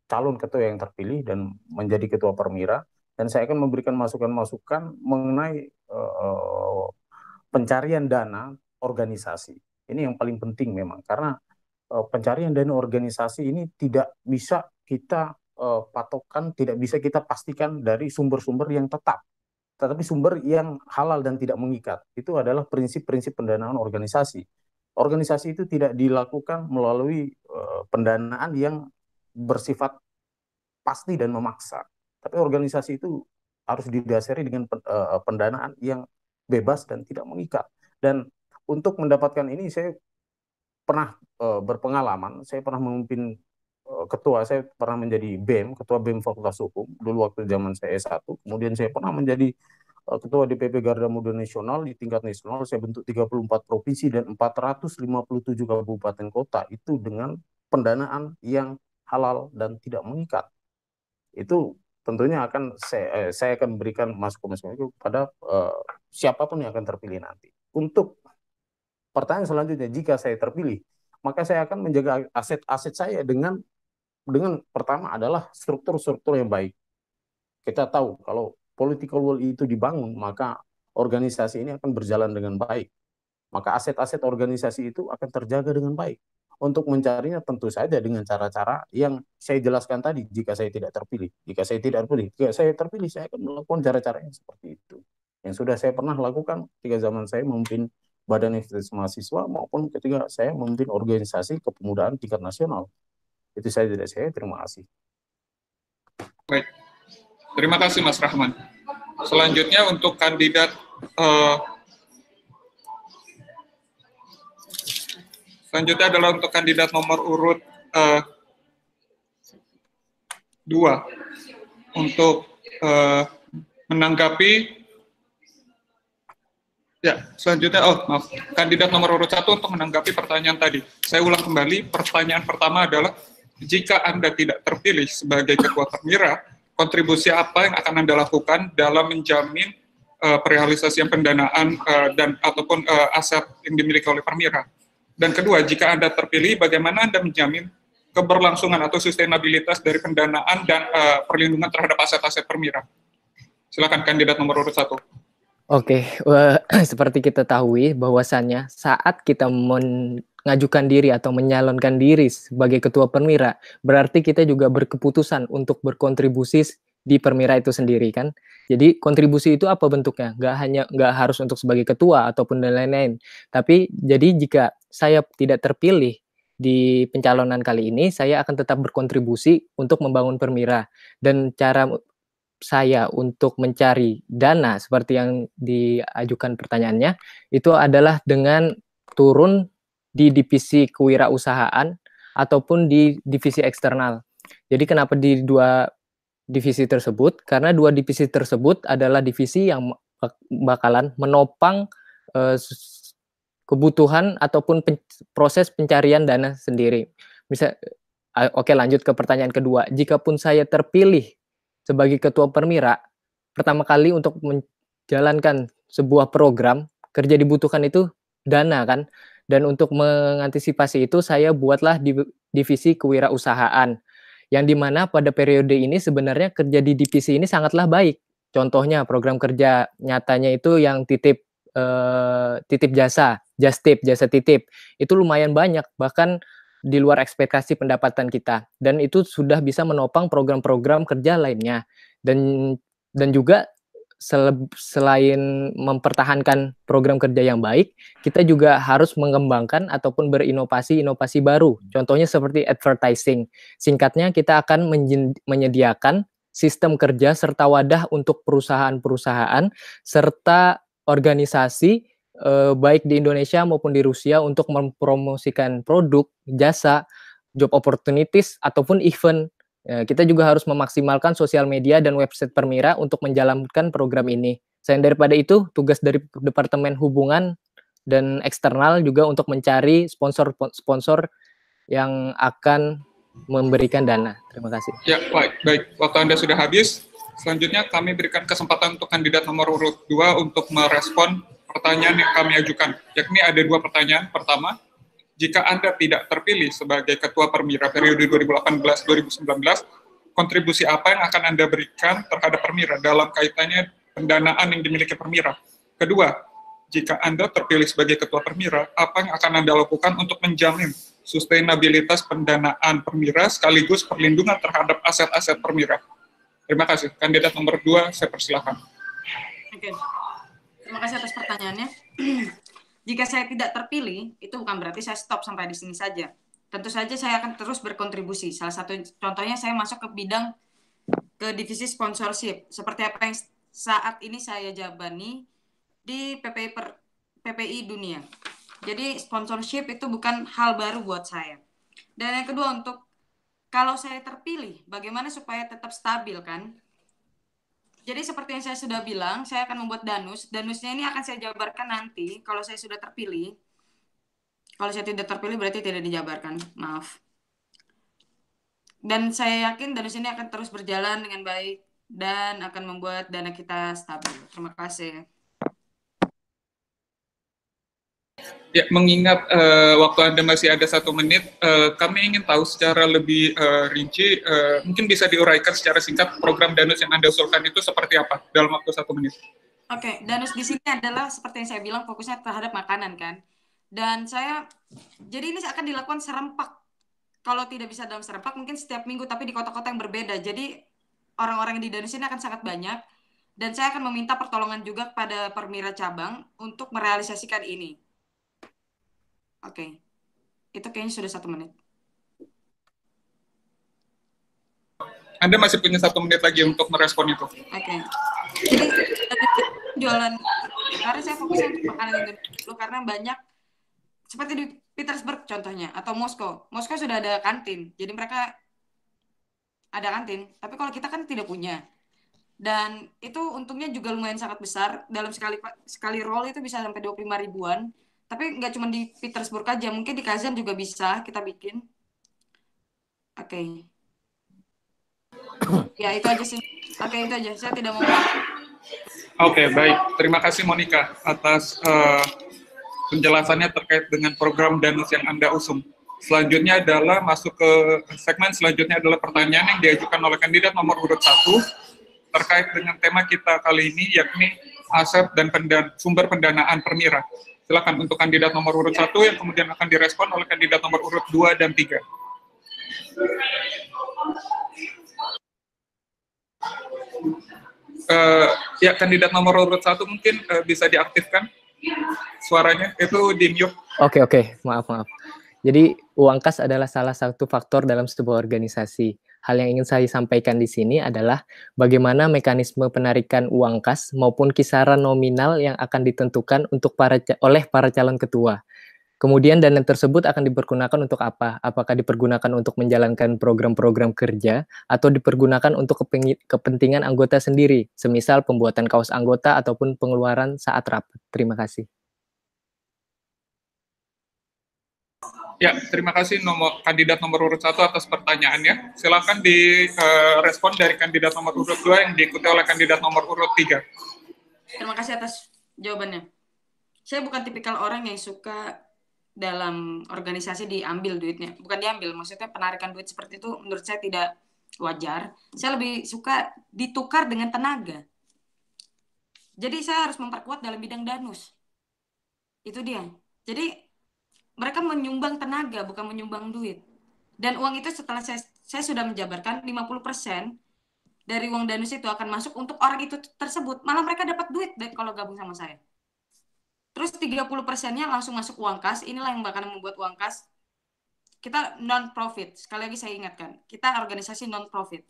calon ketua yang terpilih dan menjadi ketua Permira, dan saya akan memberikan masukan-masukan mengenai pencarian dana organisasi. Ini yang paling penting memang, karena pencarian dana organisasi ini tidak bisa kita patokan, tidak bisa kita pastikan dari sumber-sumber yang tetap, tetapi sumber yang halal dan tidak mengikat. Itu adalah prinsip-prinsip pendanaan organisasi. Organisasi itu tidak dilakukan melalui pendanaan yang bersifat pasti dan memaksa. Tapi organisasi itu harus didasari dengan pendanaan yang bebas dan tidak mengikat. Dan untuk mendapatkan ini, saya pernah berpengalaman, saya pernah memimpin saya pernah menjadi BEM, Ketua BEM Fakultas Hukum, dulu waktu zaman saya S1, kemudian saya pernah menjadi Ketua DPP Garda Muda Nasional di tingkat nasional, saya bentuk 34 provinsi dan 457 kabupaten kota, itu dengan pendanaan yang halal dan tidak mengikat. Itu tentunya akan saya akan memberikan masukan itu pada siapapun yang akan terpilih nanti. Untuk pertanyaan selanjutnya, jika saya terpilih, maka saya akan menjaga aset-aset saya dengan pertama adalah struktur-struktur yang baik. Kita tahu kalau political will itu dibangun, maka organisasi ini akan berjalan dengan baik. Maka aset-aset organisasi itu akan terjaga dengan baik. Untuk mencarinya tentu saja dengan cara-cara yang saya jelaskan tadi. Jika saya tidak terpilih, jika saya tidak terpilih, jika saya terpilih, saya akan melakukan cara-cara yang seperti itu. Yang sudah saya pernah lakukan ketika zaman saya memimpin Badan Aktivitas Mahasiswa maupun ketika saya memimpin organisasi kepemudaan tingkat nasional. Itu saja dari saya. Terima kasih. Baik, terima kasih Mas Rahman. Selanjutnya untuk kandidat selanjutnya adalah untuk kandidat nomor urut 2 untuk menanggapi selanjutnya kandidat nomor urut 1 untuk menanggapi pertanyaan tadi. Saya ulang kembali, pertanyaan pertama adalah jika Anda tidak terpilih sebagai ketua Permira, kontribusi apa yang akan Anda lakukan dalam menjamin perealisasian pendanaan dan ataupun aset yang dimiliki oleh Permira? Dan kedua, jika Anda terpilih, bagaimana Anda menjamin keberlangsungan atau sustainabilitas dari pendanaan dan perlindungan terhadap aset-aset Permira? Silakan kandidat nomor urut 1. Oke, seperti kita tahu bahwasannya saat kita mengajukan diri atau menyalonkan diri sebagai ketua Permira, berarti kita juga berkeputusan untuk berkontribusi di Permira itu sendiri kan. Jadi kontribusi itu apa bentuknya? Nggak harus untuk sebagai ketua ataupun dan lain-lain. Tapi jadi jika saya tidak terpilih di pencalonan kali ini, saya akan tetap berkontribusi untuk membangun Permira. Dan cara saya untuk mencari dana seperti yang diajukan pertanyaannya itu adalah dengan turun di divisi kewirausahaan ataupun di divisi eksternal. Jadi kenapa di dua divisi tersebut? Karena dua divisi tersebut adalah divisi yang bakalan menopang kebutuhan ataupun proses pencarian dana sendiri. Oke, lanjut ke pertanyaan kedua. Jikapun saya terpilih sebagai ketua Permira, pertama kali untuk menjalankan sebuah program, kerja dibutuhkan itu dana kan. Dan untuk mengantisipasi itu saya buatlah divisi kewirausahaan. Yang dimana pada periode ini sebenarnya kerja di divisi ini sangatlah baik. Contohnya program kerja nyatanya itu yang titip jasa, jasa titip, itu lumayan banyak, bahkan di luar ekspektasi pendapatan kita, dan itu sudah bisa menopang program-program kerja lainnya. Dan juga selain mempertahankan program kerja yang baik, kita juga harus mengembangkan ataupun berinovasi baru. Contohnya seperti advertising. Singkatnya, kita akan menyediakan sistem kerja serta wadah untuk perusahaan-perusahaan serta organisasi baik di Indonesia maupun di Rusia untuk mempromosikan produk, jasa, job opportunities ataupun event. Kita juga harus memaksimalkan sosial media dan website Permira untuk menjalankan program ini. Selain daripada itu, tugas dari Departemen Hubungan dan Eksternal juga untuk mencari sponsor-sponsor yang akan memberikan dana. Terima kasih. Ya, baik. Waktu Anda sudah habis. Selanjutnya kami berikan kesempatan untuk kandidat nomor urut 2 untuk merespon pertanyaan yang kami ajukan. Yakni ada 2 pertanyaan. Pertama, jika Anda tidak terpilih sebagai Ketua Permira periode 2018-2019, kontribusi apa yang akan Anda berikan terhadap Permira dalam kaitannya pendanaan yang dimiliki Permira? Kedua, jika Anda terpilih sebagai Ketua Permira, apa yang akan Anda lakukan untuk menjamin sustainabilitas pendanaan Permira sekaligus perlindungan terhadap aset-aset Permira? Terima kasih. Kandidat nomor 2, saya persilahkan. Oke. Terima kasih atas pertanyaannya. Jika saya tidak terpilih, itu bukan berarti saya stop sampai di sini saja. Tentu saja saya akan terus berkontribusi. Salah satu contohnya saya masuk ke divisi sponsorship. Seperti apa yang saat ini saya jabani di PPI Dunia. Jadi sponsorship itu bukan hal baru buat saya. Dan yang kedua, untuk kalau saya terpilih, bagaimana supaya tetap stabil kan? Jadi seperti yang saya sudah bilang, saya akan membuat danus. Danusnya ini akan saya jabarkan nanti kalau saya sudah terpilih. Kalau saya tidak terpilih berarti tidak dijabarkan, maaf. Dan saya yakin danus ini akan terus berjalan dengan baik dan akan membuat dana kita stabil. Terima kasih. Ya, mengingat waktu Anda masih ada 1 menit, kami ingin tahu secara lebih rinci, mungkin bisa diuraikan secara singkat program danus yang Anda usulkan itu seperti apa dalam waktu 1 menit. Oke, danus di sini adalah seperti yang saya bilang fokusnya terhadap makanan kan. Dan jadi ini akan dilakukan serempak. Kalau tidak bisa dalam serempak, mungkin setiap minggu, tapi di kota-kota yang berbeda. Jadi orang-orang di Danus ini akan sangat banyak. Dan saya akan meminta pertolongan juga kepada permira cabang untuk merealisasikan ini. Oke. Itu kayaknya sudah 1 menit. Anda masih punya 1 menit lagi untuk merespon itu. Oke. Jadi jualan, karena saya fokusnya untuk makanan Indonesia dulu, karena banyak seperti di Petersburg contohnya, atau Moskow. Moskow sudah ada kantin, jadi mereka ada kantin. Tapi kalau kita kan tidak punya. Dan itu untungnya juga lumayan sangat besar. Dalam sekali roll itu bisa sampai 25 ribuan. Tapi nggak cuma di Petersburg aja, mungkin di Kazan juga bisa kita bikin. Oke. Ya, itu aja sih. Oke, itu aja. Saya tidak mau. Oke, baik. Terima kasih Monica atas penjelasannya terkait dengan program Danus yang Anda usung. Selanjutnya adalah masuk ke segmen selanjutnya adalah pertanyaan yang diajukan oleh kandidat nomor urut 1 terkait dengan tema kita kali ini, yakni aset dan sumber pendanaan permira. Silakan untuk kandidat nomor urut 1 yang kemudian akan direspon oleh kandidat nomor urut 2 dan 3. Ya, kandidat nomor urut 1 mungkin bisa diaktifkan suaranya, itu di mute. Oke, maaf. Jadi uang kas adalah salah satu faktor dalam sebuah organisasi. Hal yang ingin saya sampaikan di sini adalah bagaimana mekanisme penarikan uang kas maupun kisaran nominal yang akan ditentukan oleh para calon ketua. Kemudian dana tersebut akan dipergunakan untuk apa? Apakah dipergunakan untuk menjalankan program-program kerja atau dipergunakan untuk kepentingan anggota sendiri, semisal pembuatan kaos anggota ataupun pengeluaran saat rapat. Terima kasih. Ya, terima kasih kandidat nomor urut 1 atas pertanyaannya. Silakan direspon dari kandidat nomor urut 2 yang diikuti oleh kandidat nomor urut 3. Terima kasih atas jawabannya. Saya bukan tipikal orang yang suka dalam organisasi diambil duitnya. Bukan diambil, maksudnya penarikan duit seperti itu menurut saya tidak wajar. Saya lebih suka ditukar dengan tenaga. Jadi saya harus memperkuat dalam bidang Danus. Itu dia. Jadi mereka menyumbang tenaga, bukan menyumbang duit. Dan uang itu setelah saya sudah menjabarkan, 50% dari uang Danus itu akan masuk untuk orang itu tersebut. Malah mereka dapat duit kalau gabung sama saya. Terus 30%-nya langsung masuk uang kas. Inilah yang bakal membuat uang kas. Kita non-profit. Sekali lagi saya ingatkan. Kita organisasi non-profit.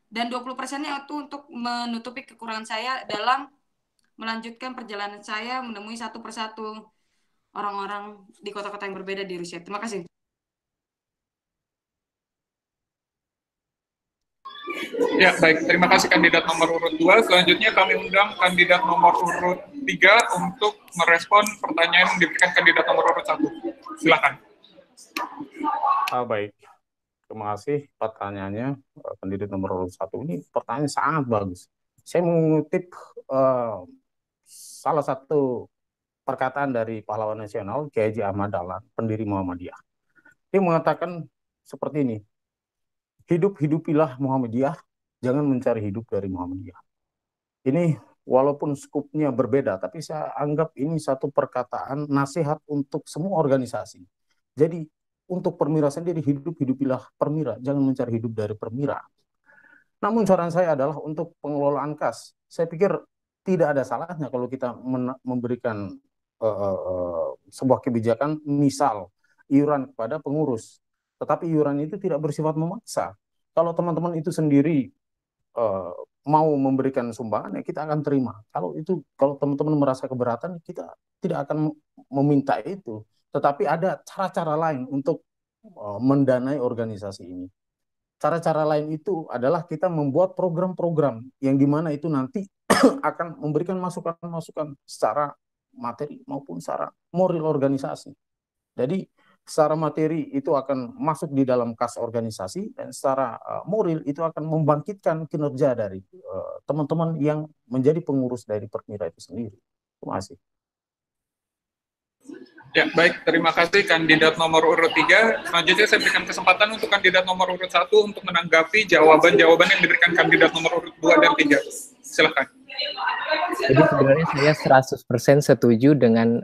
Dan 20%-nya itu untuk menutupi kekurangan saya dalam melanjutkan perjalanan saya menemui satu persatu orang-orang di kota-kota yang berbeda di Rusia. Terima kasih. Ya, baik. Terima kasih kandidat nomor urut 2. Selanjutnya kami undang kandidat nomor urut 3 untuk merespon pertanyaan yang diberikan kandidat nomor urut 1. Silakan. Baik. Terima kasih pertanyaannya, kandidat nomor urut 1. Ini pertanyaan sangat bagus. Saya mengutip salah satu perkataan dari pahlawan nasional Kiai Haji Ahmad Dahlan, pendiri Muhammadiyah. Dia mengatakan seperti ini, hidupilah Muhammadiyah, jangan mencari hidup dari Muhammadiyah. Ini walaupun skupnya berbeda, tapi saya anggap ini satu perkataan nasihat untuk semua organisasi. Jadi untuk permira sendiri, hidupilah permira, jangan mencari hidup dari permira. Namun saran saya adalah untuk pengelolaan kas, saya pikir tidak ada salahnya kalau kita memberikan sebuah kebijakan, misal iuran kepada pengurus, tetapi iuran itu tidak bersifat memaksa. Kalau teman-teman itu sendiri mau memberikan sumbangan, ya kita akan terima. Kalau teman-teman merasa keberatan, kita tidak akan meminta itu. Tetapi ada cara-cara lain untuk mendanai organisasi ini. Cara-cara lain itu adalah kita membuat program-program yang dimana itu nanti akan memberikan masukan-masukan secara materi maupun secara moral organisasi. Jadi secara materi itu akan masuk di dalam kas organisasi, dan secara moral itu akan membangkitkan kinerja dari teman-teman yang menjadi pengurus dari permira itu sendiri. Terima kasih. Ya, baik. Terima kasih kandidat nomor urut 3. Selanjutnya saya berikan kesempatan untuk kandidat nomor urut 1 untuk menanggapi jawaban-jawaban yang diberikan kandidat nomor urut 2 dan 3. Silakan. Jadi sebenarnya saya 100% setuju dengan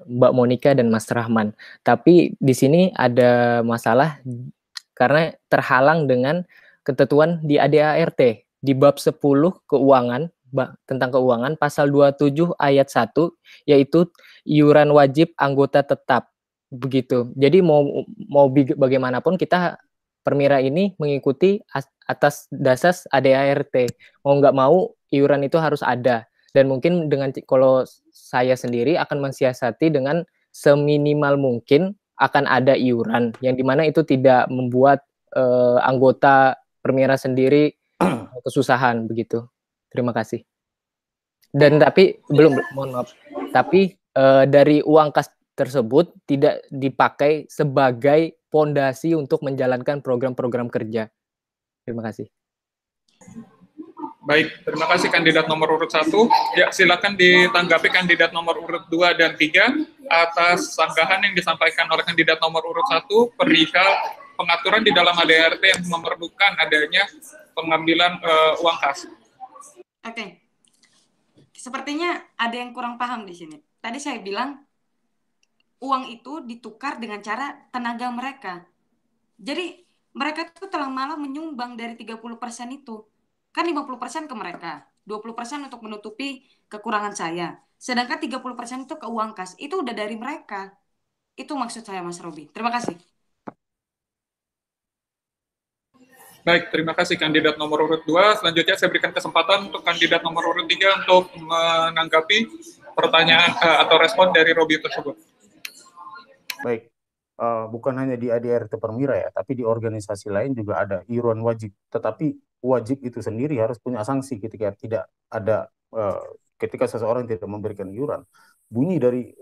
Mbak Monica dan Mas Rahman. Tapi di sini ada masalah karena terhalang dengan ketentuan di ADART di bab 10 keuangan tentang keuangan pasal 27 ayat 1 yaitu iuran wajib anggota tetap begitu. Jadi mau bagaimanapun kita Permira ini mengikuti atas dasar ADART. Mau nggak mau iuran itu harus ada. Dan mungkin dengan kalau saya sendiri akan mensiasati dengan seminimal mungkin akan ada iuran yang dimana itu tidak membuat anggota Permira sendiri kesusahan begitu. Terima kasih. Dan tapi mohon maaf. Tapi dari uang kas tersebut tidak dipakai sebagai fondasi untuk menjalankan program-program kerja. Terima kasih. Baik, terima kasih kandidat nomor urut 1. Ya, silakan ditanggapi kandidat nomor urut 2 dan 3 atas sanggahan yang disampaikan oleh kandidat nomor urut 1 perihal pengaturan di dalam ADART yang memerlukan adanya pengambilan uang kas. Oke. Sepertinya ada yang kurang paham di sini. Tadi saya bilang uang itu ditukar dengan cara tenaga mereka. Jadi mereka tuh telah malah menyumbang dari 30% itu. Kan 50% ke mereka, 20% untuk menutupi kekurangan saya. Sedangkan 30% itu ke uang kas. Itu udah dari mereka. Itu maksud saya, Mas Robi. Terima kasih. Baik, terima kasih kandidat nomor urut 2. Selanjutnya saya berikan kesempatan untuk kandidat nomor urut 3 untuk menanggapi pertanyaan atau respon dari Robi tersebut. Baik, bukan hanya di ADART Permira ya, tapi di organisasi lain juga ada iuran wajib. Tetapi wajib itu sendiri harus punya sanksi ketika tidak ada, ketika seseorang tidak memberikan iuran. Bunyi dari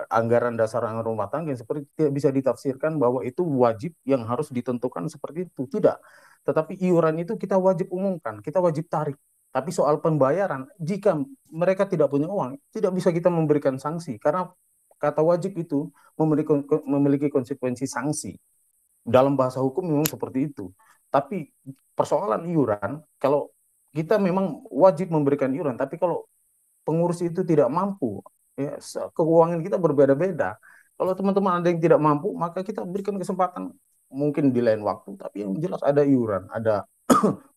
anggaran dasar anggaran rumah tangga yang seperti tidak bisa ditafsirkan bahwa itu wajib yang harus ditentukan seperti itu. Tidak. Tetapi iuran itu kita wajib umumkan, kita wajib tarik. Tapi soal pembayaran, jika mereka tidak punya uang, tidak bisa kita memberikan sanksi karena kata wajib itu memiliki konsekuensi sanksi. Dalam bahasa hukum memang seperti itu. Tapi persoalan iuran, kalau kita memang wajib memberikan iuran, tapi kalau pengurus itu tidak mampu, ya, keuangan kita berbeda-beda. Kalau teman-teman ada yang tidak mampu, maka kita berikan kesempatan mungkin di lain waktu, tapi yang jelas ada iuran, ada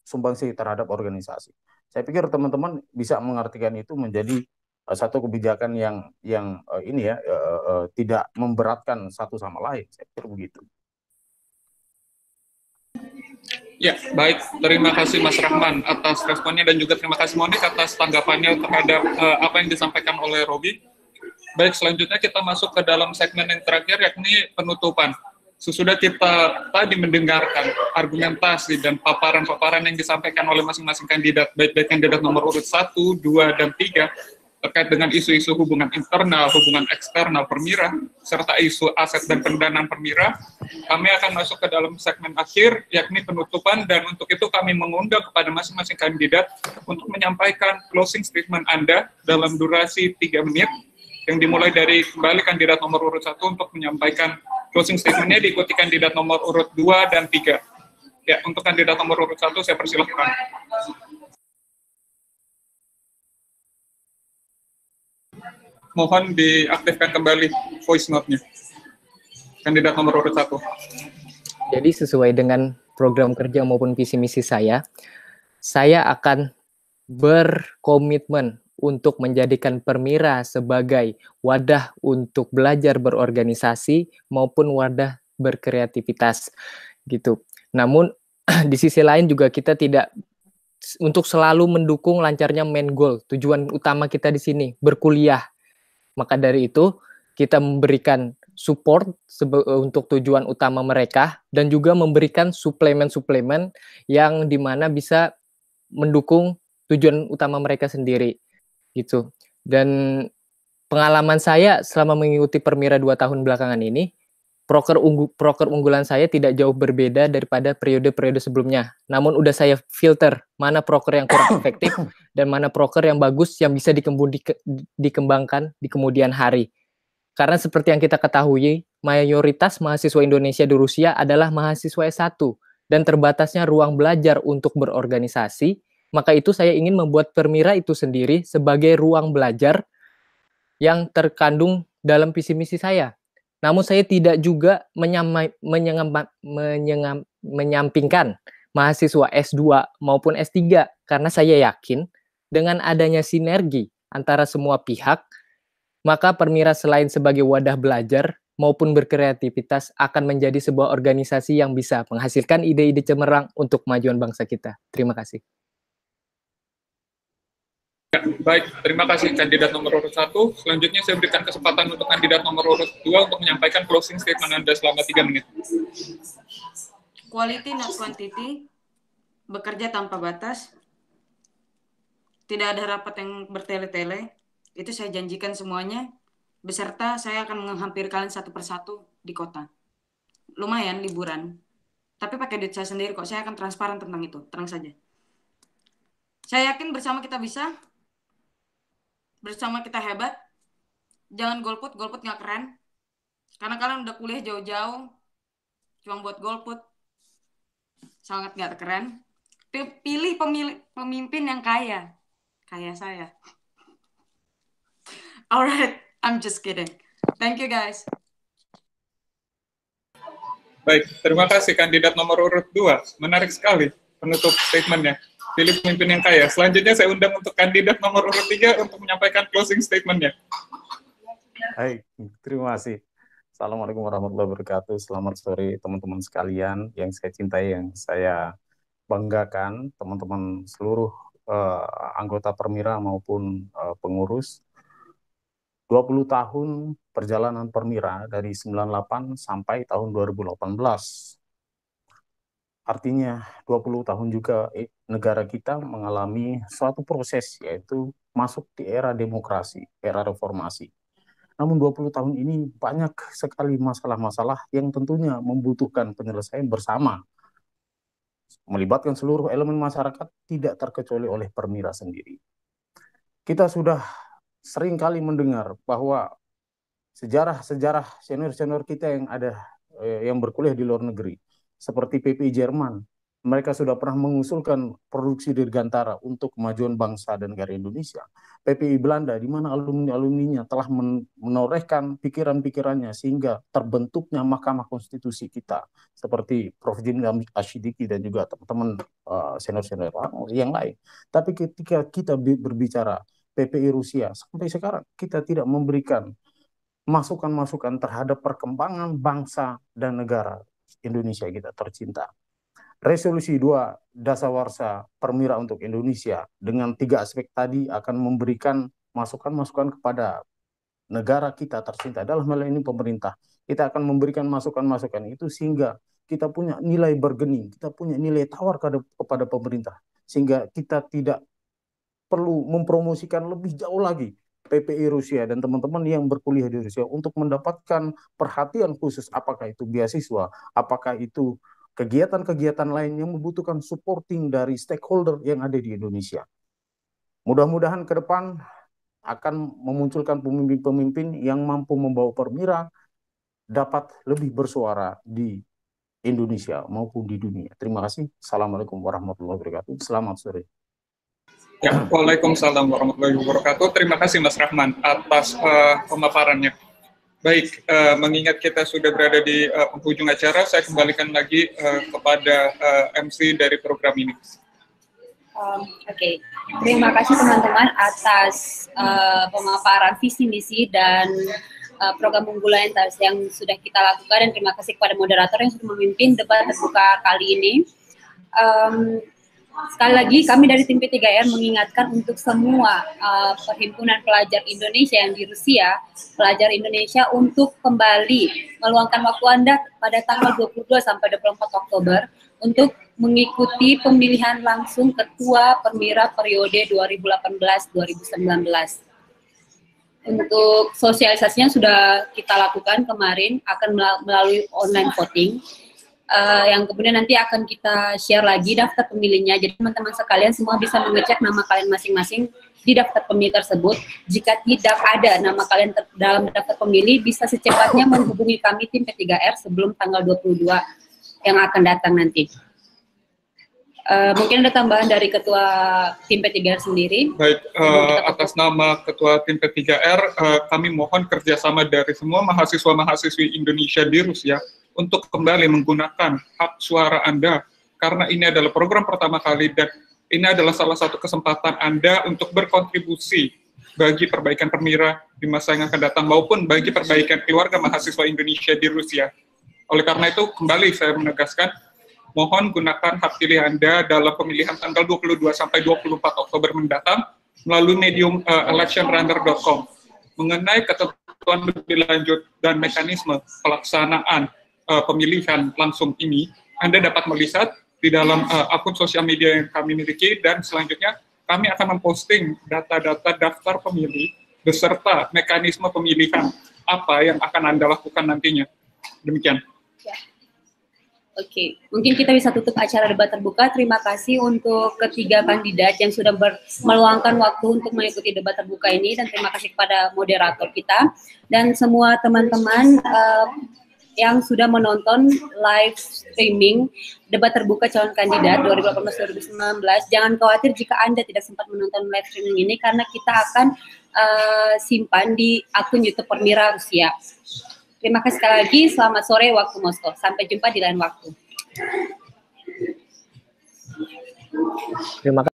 sumbangsi terhadap organisasi. Saya pikir teman-teman bisa mengartikan itu menjadi satu kebijakan yang ini ya tidak memberatkan satu sama lain. Saya pikir begitu. Ya, baik. Terima kasih Mas Rahman atas responnya dan juga terima kasih Monik atas tanggapannya terhadap apa yang disampaikan oleh Robi. Baik, selanjutnya kita masuk ke dalam segmen yang terakhir yakni penutupan. Sesudah kita tadi mendengarkan argumentasi dan paparan-paparan yang disampaikan oleh masing-masing kandidat, baik dari kandidat nomor urut 1, 2, dan 3, terkait dengan isu-isu hubungan internal, hubungan eksternal Permira, serta isu aset dan pendanaan Permira, kami akan masuk ke dalam segmen akhir, yakni penutupan, dan untuk itu kami mengundang kepada masing-masing kandidat untuk menyampaikan closing statement Anda dalam durasi 3 menit, yang dimulai dari kembali kandidat nomor urut 1 untuk menyampaikan closing statement-nya, diikuti kandidat nomor urut 2 dan 3. Ya, untuk kandidat nomor urut 1, saya persilahkan. Mohon diaktifkan kembali voice note-nya. Kandidat nomor urut 1. Jadi sesuai dengan program kerja maupun visi misi saya akan berkomitmen untuk menjadikan Permira sebagai wadah untuk belajar berorganisasi maupun wadah berkreativitas gitu. Namun di sisi lain juga kita tidak untuk selalu mendukung lancarnya main goal, tujuan utama kita di sini berkuliah. Maka dari itu kita memberikan support untuk tujuan utama mereka dan juga memberikan suplemen-suplemen yang dimana bisa mendukung tujuan utama mereka sendiri gitu. Dan pengalaman saya selama mengikuti Permira 2 tahun belakangan ini, proker unggulan saya tidak jauh berbeda daripada periode-periode sebelumnya. Namun udah saya filter mana proker yang kurang efektif dan mana proker yang bagus yang bisa dikembangkan di kemudian hari. Karena seperti yang kita ketahui, mayoritas mahasiswa Indonesia di Rusia adalah mahasiswa S1 dan terbatasnya ruang belajar untuk berorganisasi Maka itu saya ingin membuat Permira itu sendiri sebagai ruang belajar yang terkandung dalam visi misi saya. Namun saya tidak juga menyampingkan mahasiswa S2 maupun S3 karena saya yakin dengan adanya sinergi antara semua pihak, maka Permira selain sebagai wadah belajar maupun berkreativitas akan menjadi sebuah organisasi yang bisa menghasilkan ide-ide cemerlang untuk kemajuan bangsa kita. Terima kasih. Baik, terima kasih kandidat nomor urut 1. Selanjutnya saya berikan kesempatan untuk kandidat nomor urut 2 untuk menyampaikan closing statement Anda selama 3 menit. Quality not quantity, bekerja tanpa batas, tidak ada rapat yang bertele-tele, itu saya janjikan semuanya, beserta saya akan menghampiri kalian satu persatu di kota. Lumayan liburan, tapi pakai duit saya sendiri kok, saya akan transparan tentang itu, tenang saja. Saya yakin bersama kita bisa, bersama kita hebat. Jangan golput nggak keren. Karena kalian udah kuliah jauh-jauh, cuma buat golput, sangat nggak keren. Pilih pemimpin yang kaya saya. Alright, I'm just kidding. Thank you guys. Baik, terima kasih kandidat nomor urut 2. Menarik sekali penutup statementnya. Pilih pemimpin yang kaya. Selanjutnya saya undang untuk kandidat nomor urut 3 untuk menyampaikan closing statement-nya. Baik, terima kasih. Assalamualaikum warahmatullahi wabarakatuh. Selamat sore teman-teman sekalian yang saya cintai, yang saya banggakan, teman-teman seluruh anggota Permira maupun pengurus. 20 tahun perjalanan Permira dari 98 sampai tahun 2018. Artinya 20 tahun juga negara kita mengalami suatu proses, yaitu masuk di era demokrasi, era reformasi. Namun 20 tahun ini banyak sekali masalah-masalah yang tentunya membutuhkan penyelesaian bersama, melibatkan seluruh elemen masyarakat, tidak terkecuali oleh Permira sendiri. Kita sudah sering kali mendengar bahwa sejarah-sejarah senior-senior kita yang ada yang berkuliah di luar negeri, seperti PPI Jerman, mereka sudah pernah mengusulkan produksi dirgantara untuk kemajuan bangsa dan negara Indonesia. PPI Belanda, di mana alumni-alumninya telah menorehkan pikiran-pikirannya sehingga terbentuknya Mahkamah Konstitusi kita, seperti Prof. Jimli Asyidiki dan juga teman-teman senior-senior yang lain. Tapi ketika kita berbicara PPI Rusia, sampai sekarang kita tidak memberikan masukan-masukan terhadap perkembangan bangsa dan negara Indonesia kita tercinta. Resolusi 2 Dasawarsa Permira untuk Indonesia dengan 3 aspek tadi akan memberikan masukan-masukan kepada negara kita tercinta. Dalam hal ini pemerintah, kita akan memberikan masukan-masukan itu sehingga kita punya nilai bergening, kita punya nilai tawar kepada pemerintah, sehingga kita tidak perlu mempromosikan lebih jauh lagi PPI Rusia dan teman-teman yang berkuliah di Rusia untuk mendapatkan perhatian khusus, apakah itu beasiswa, apakah itu kegiatan-kegiatan lain yang membutuhkan supporting dari stakeholder yang ada di Indonesia. Mudah-mudahan ke depan akan memunculkan pemimpin-pemimpin yang mampu membawa Permira dapat lebih bersuara di Indonesia maupun di dunia. Terima kasih. Assalamualaikum warahmatullahi wabarakatuh. Selamat sore. Ya, Waalaikumsalam warahmatullahi wabarakatuh. Terima kasih Mas Rahman atas pemaparannya. Baik, mengingat kita sudah berada di penghujung acara, saya kembalikan lagi kepada MC dari program ini. Oke. Terima kasih teman-teman atas pemaparan visi misi dan program unggulan yang sudah kita lakukan, dan terima kasih kepada moderator yang sudah memimpin debat terbuka kali ini. Sekali lagi kami dari tim P3R mengingatkan untuk semua perhimpunan pelajar Indonesia yang di Rusia, pelajar Indonesia untuk kembali meluangkan waktu Anda pada tanggal 22 sampai 24 Oktober untuk mengikuti pemilihan langsung Ketua Permira periode 2018-2019. Untuk sosialisasinya sudah kita lakukan kemarin, akan melalui online voting. Yang kemudian nanti akan kita share lagi daftar pemilihnya. Jadi teman-teman sekalian semua bisa mengecek nama kalian masing-masing di daftar pemilih tersebut. Jika tidak ada nama kalian dalam daftar pemilih, bisa secepatnya menghubungi kami tim P3R sebelum tanggal 22 yang akan datang nanti. Mungkin ada tambahan dari Ketua Tim P3R sendiri. Baik, atas nama Ketua Tim P3R, kami mohon kerjasama dari semua mahasiswa-mahasiswi Indonesia di Rusia untuk kembali menggunakan hak suara Anda, karena ini adalah program pertama kali dan ini adalah salah satu kesempatan Anda untuk berkontribusi bagi perbaikan Permira di masa yang akan datang maupun bagi perbaikan keluarga mahasiswa Indonesia di Rusia. Oleh karena itu, kembali saya menegaskan, mohon gunakan hak pilih Anda dalam pemilihan tanggal 22 sampai 24 Oktober mendatang melalui medium electionrunner.com. Mengenai ketentuan lebih lanjut dan mekanisme pelaksanaan pemilihan langsung ini, Anda dapat melihat di dalam akun sosial media yang kami miliki, dan selanjutnya kami akan memposting data-data daftar pemilih beserta mekanisme pemilihan apa yang akan Anda lakukan nantinya. Demikian. Oke, mungkin kita bisa tutup acara debat terbuka. Terima kasih untuk ketiga kandidat yang sudah meluangkan waktu untuk mengikuti debat terbuka ini, dan terima kasih kepada moderator kita dan semua teman-teman yang sudah menonton live streaming debat terbuka calon kandidat 2018-2019. Jangan khawatir jika Anda tidak sempat menonton live streaming ini, karena kita akan simpan di akun YouTube Permira Rusia. Terima kasih sekali lagi, selamat sore waktu Moskow. Sampai jumpa di lain waktu. Terima kasih.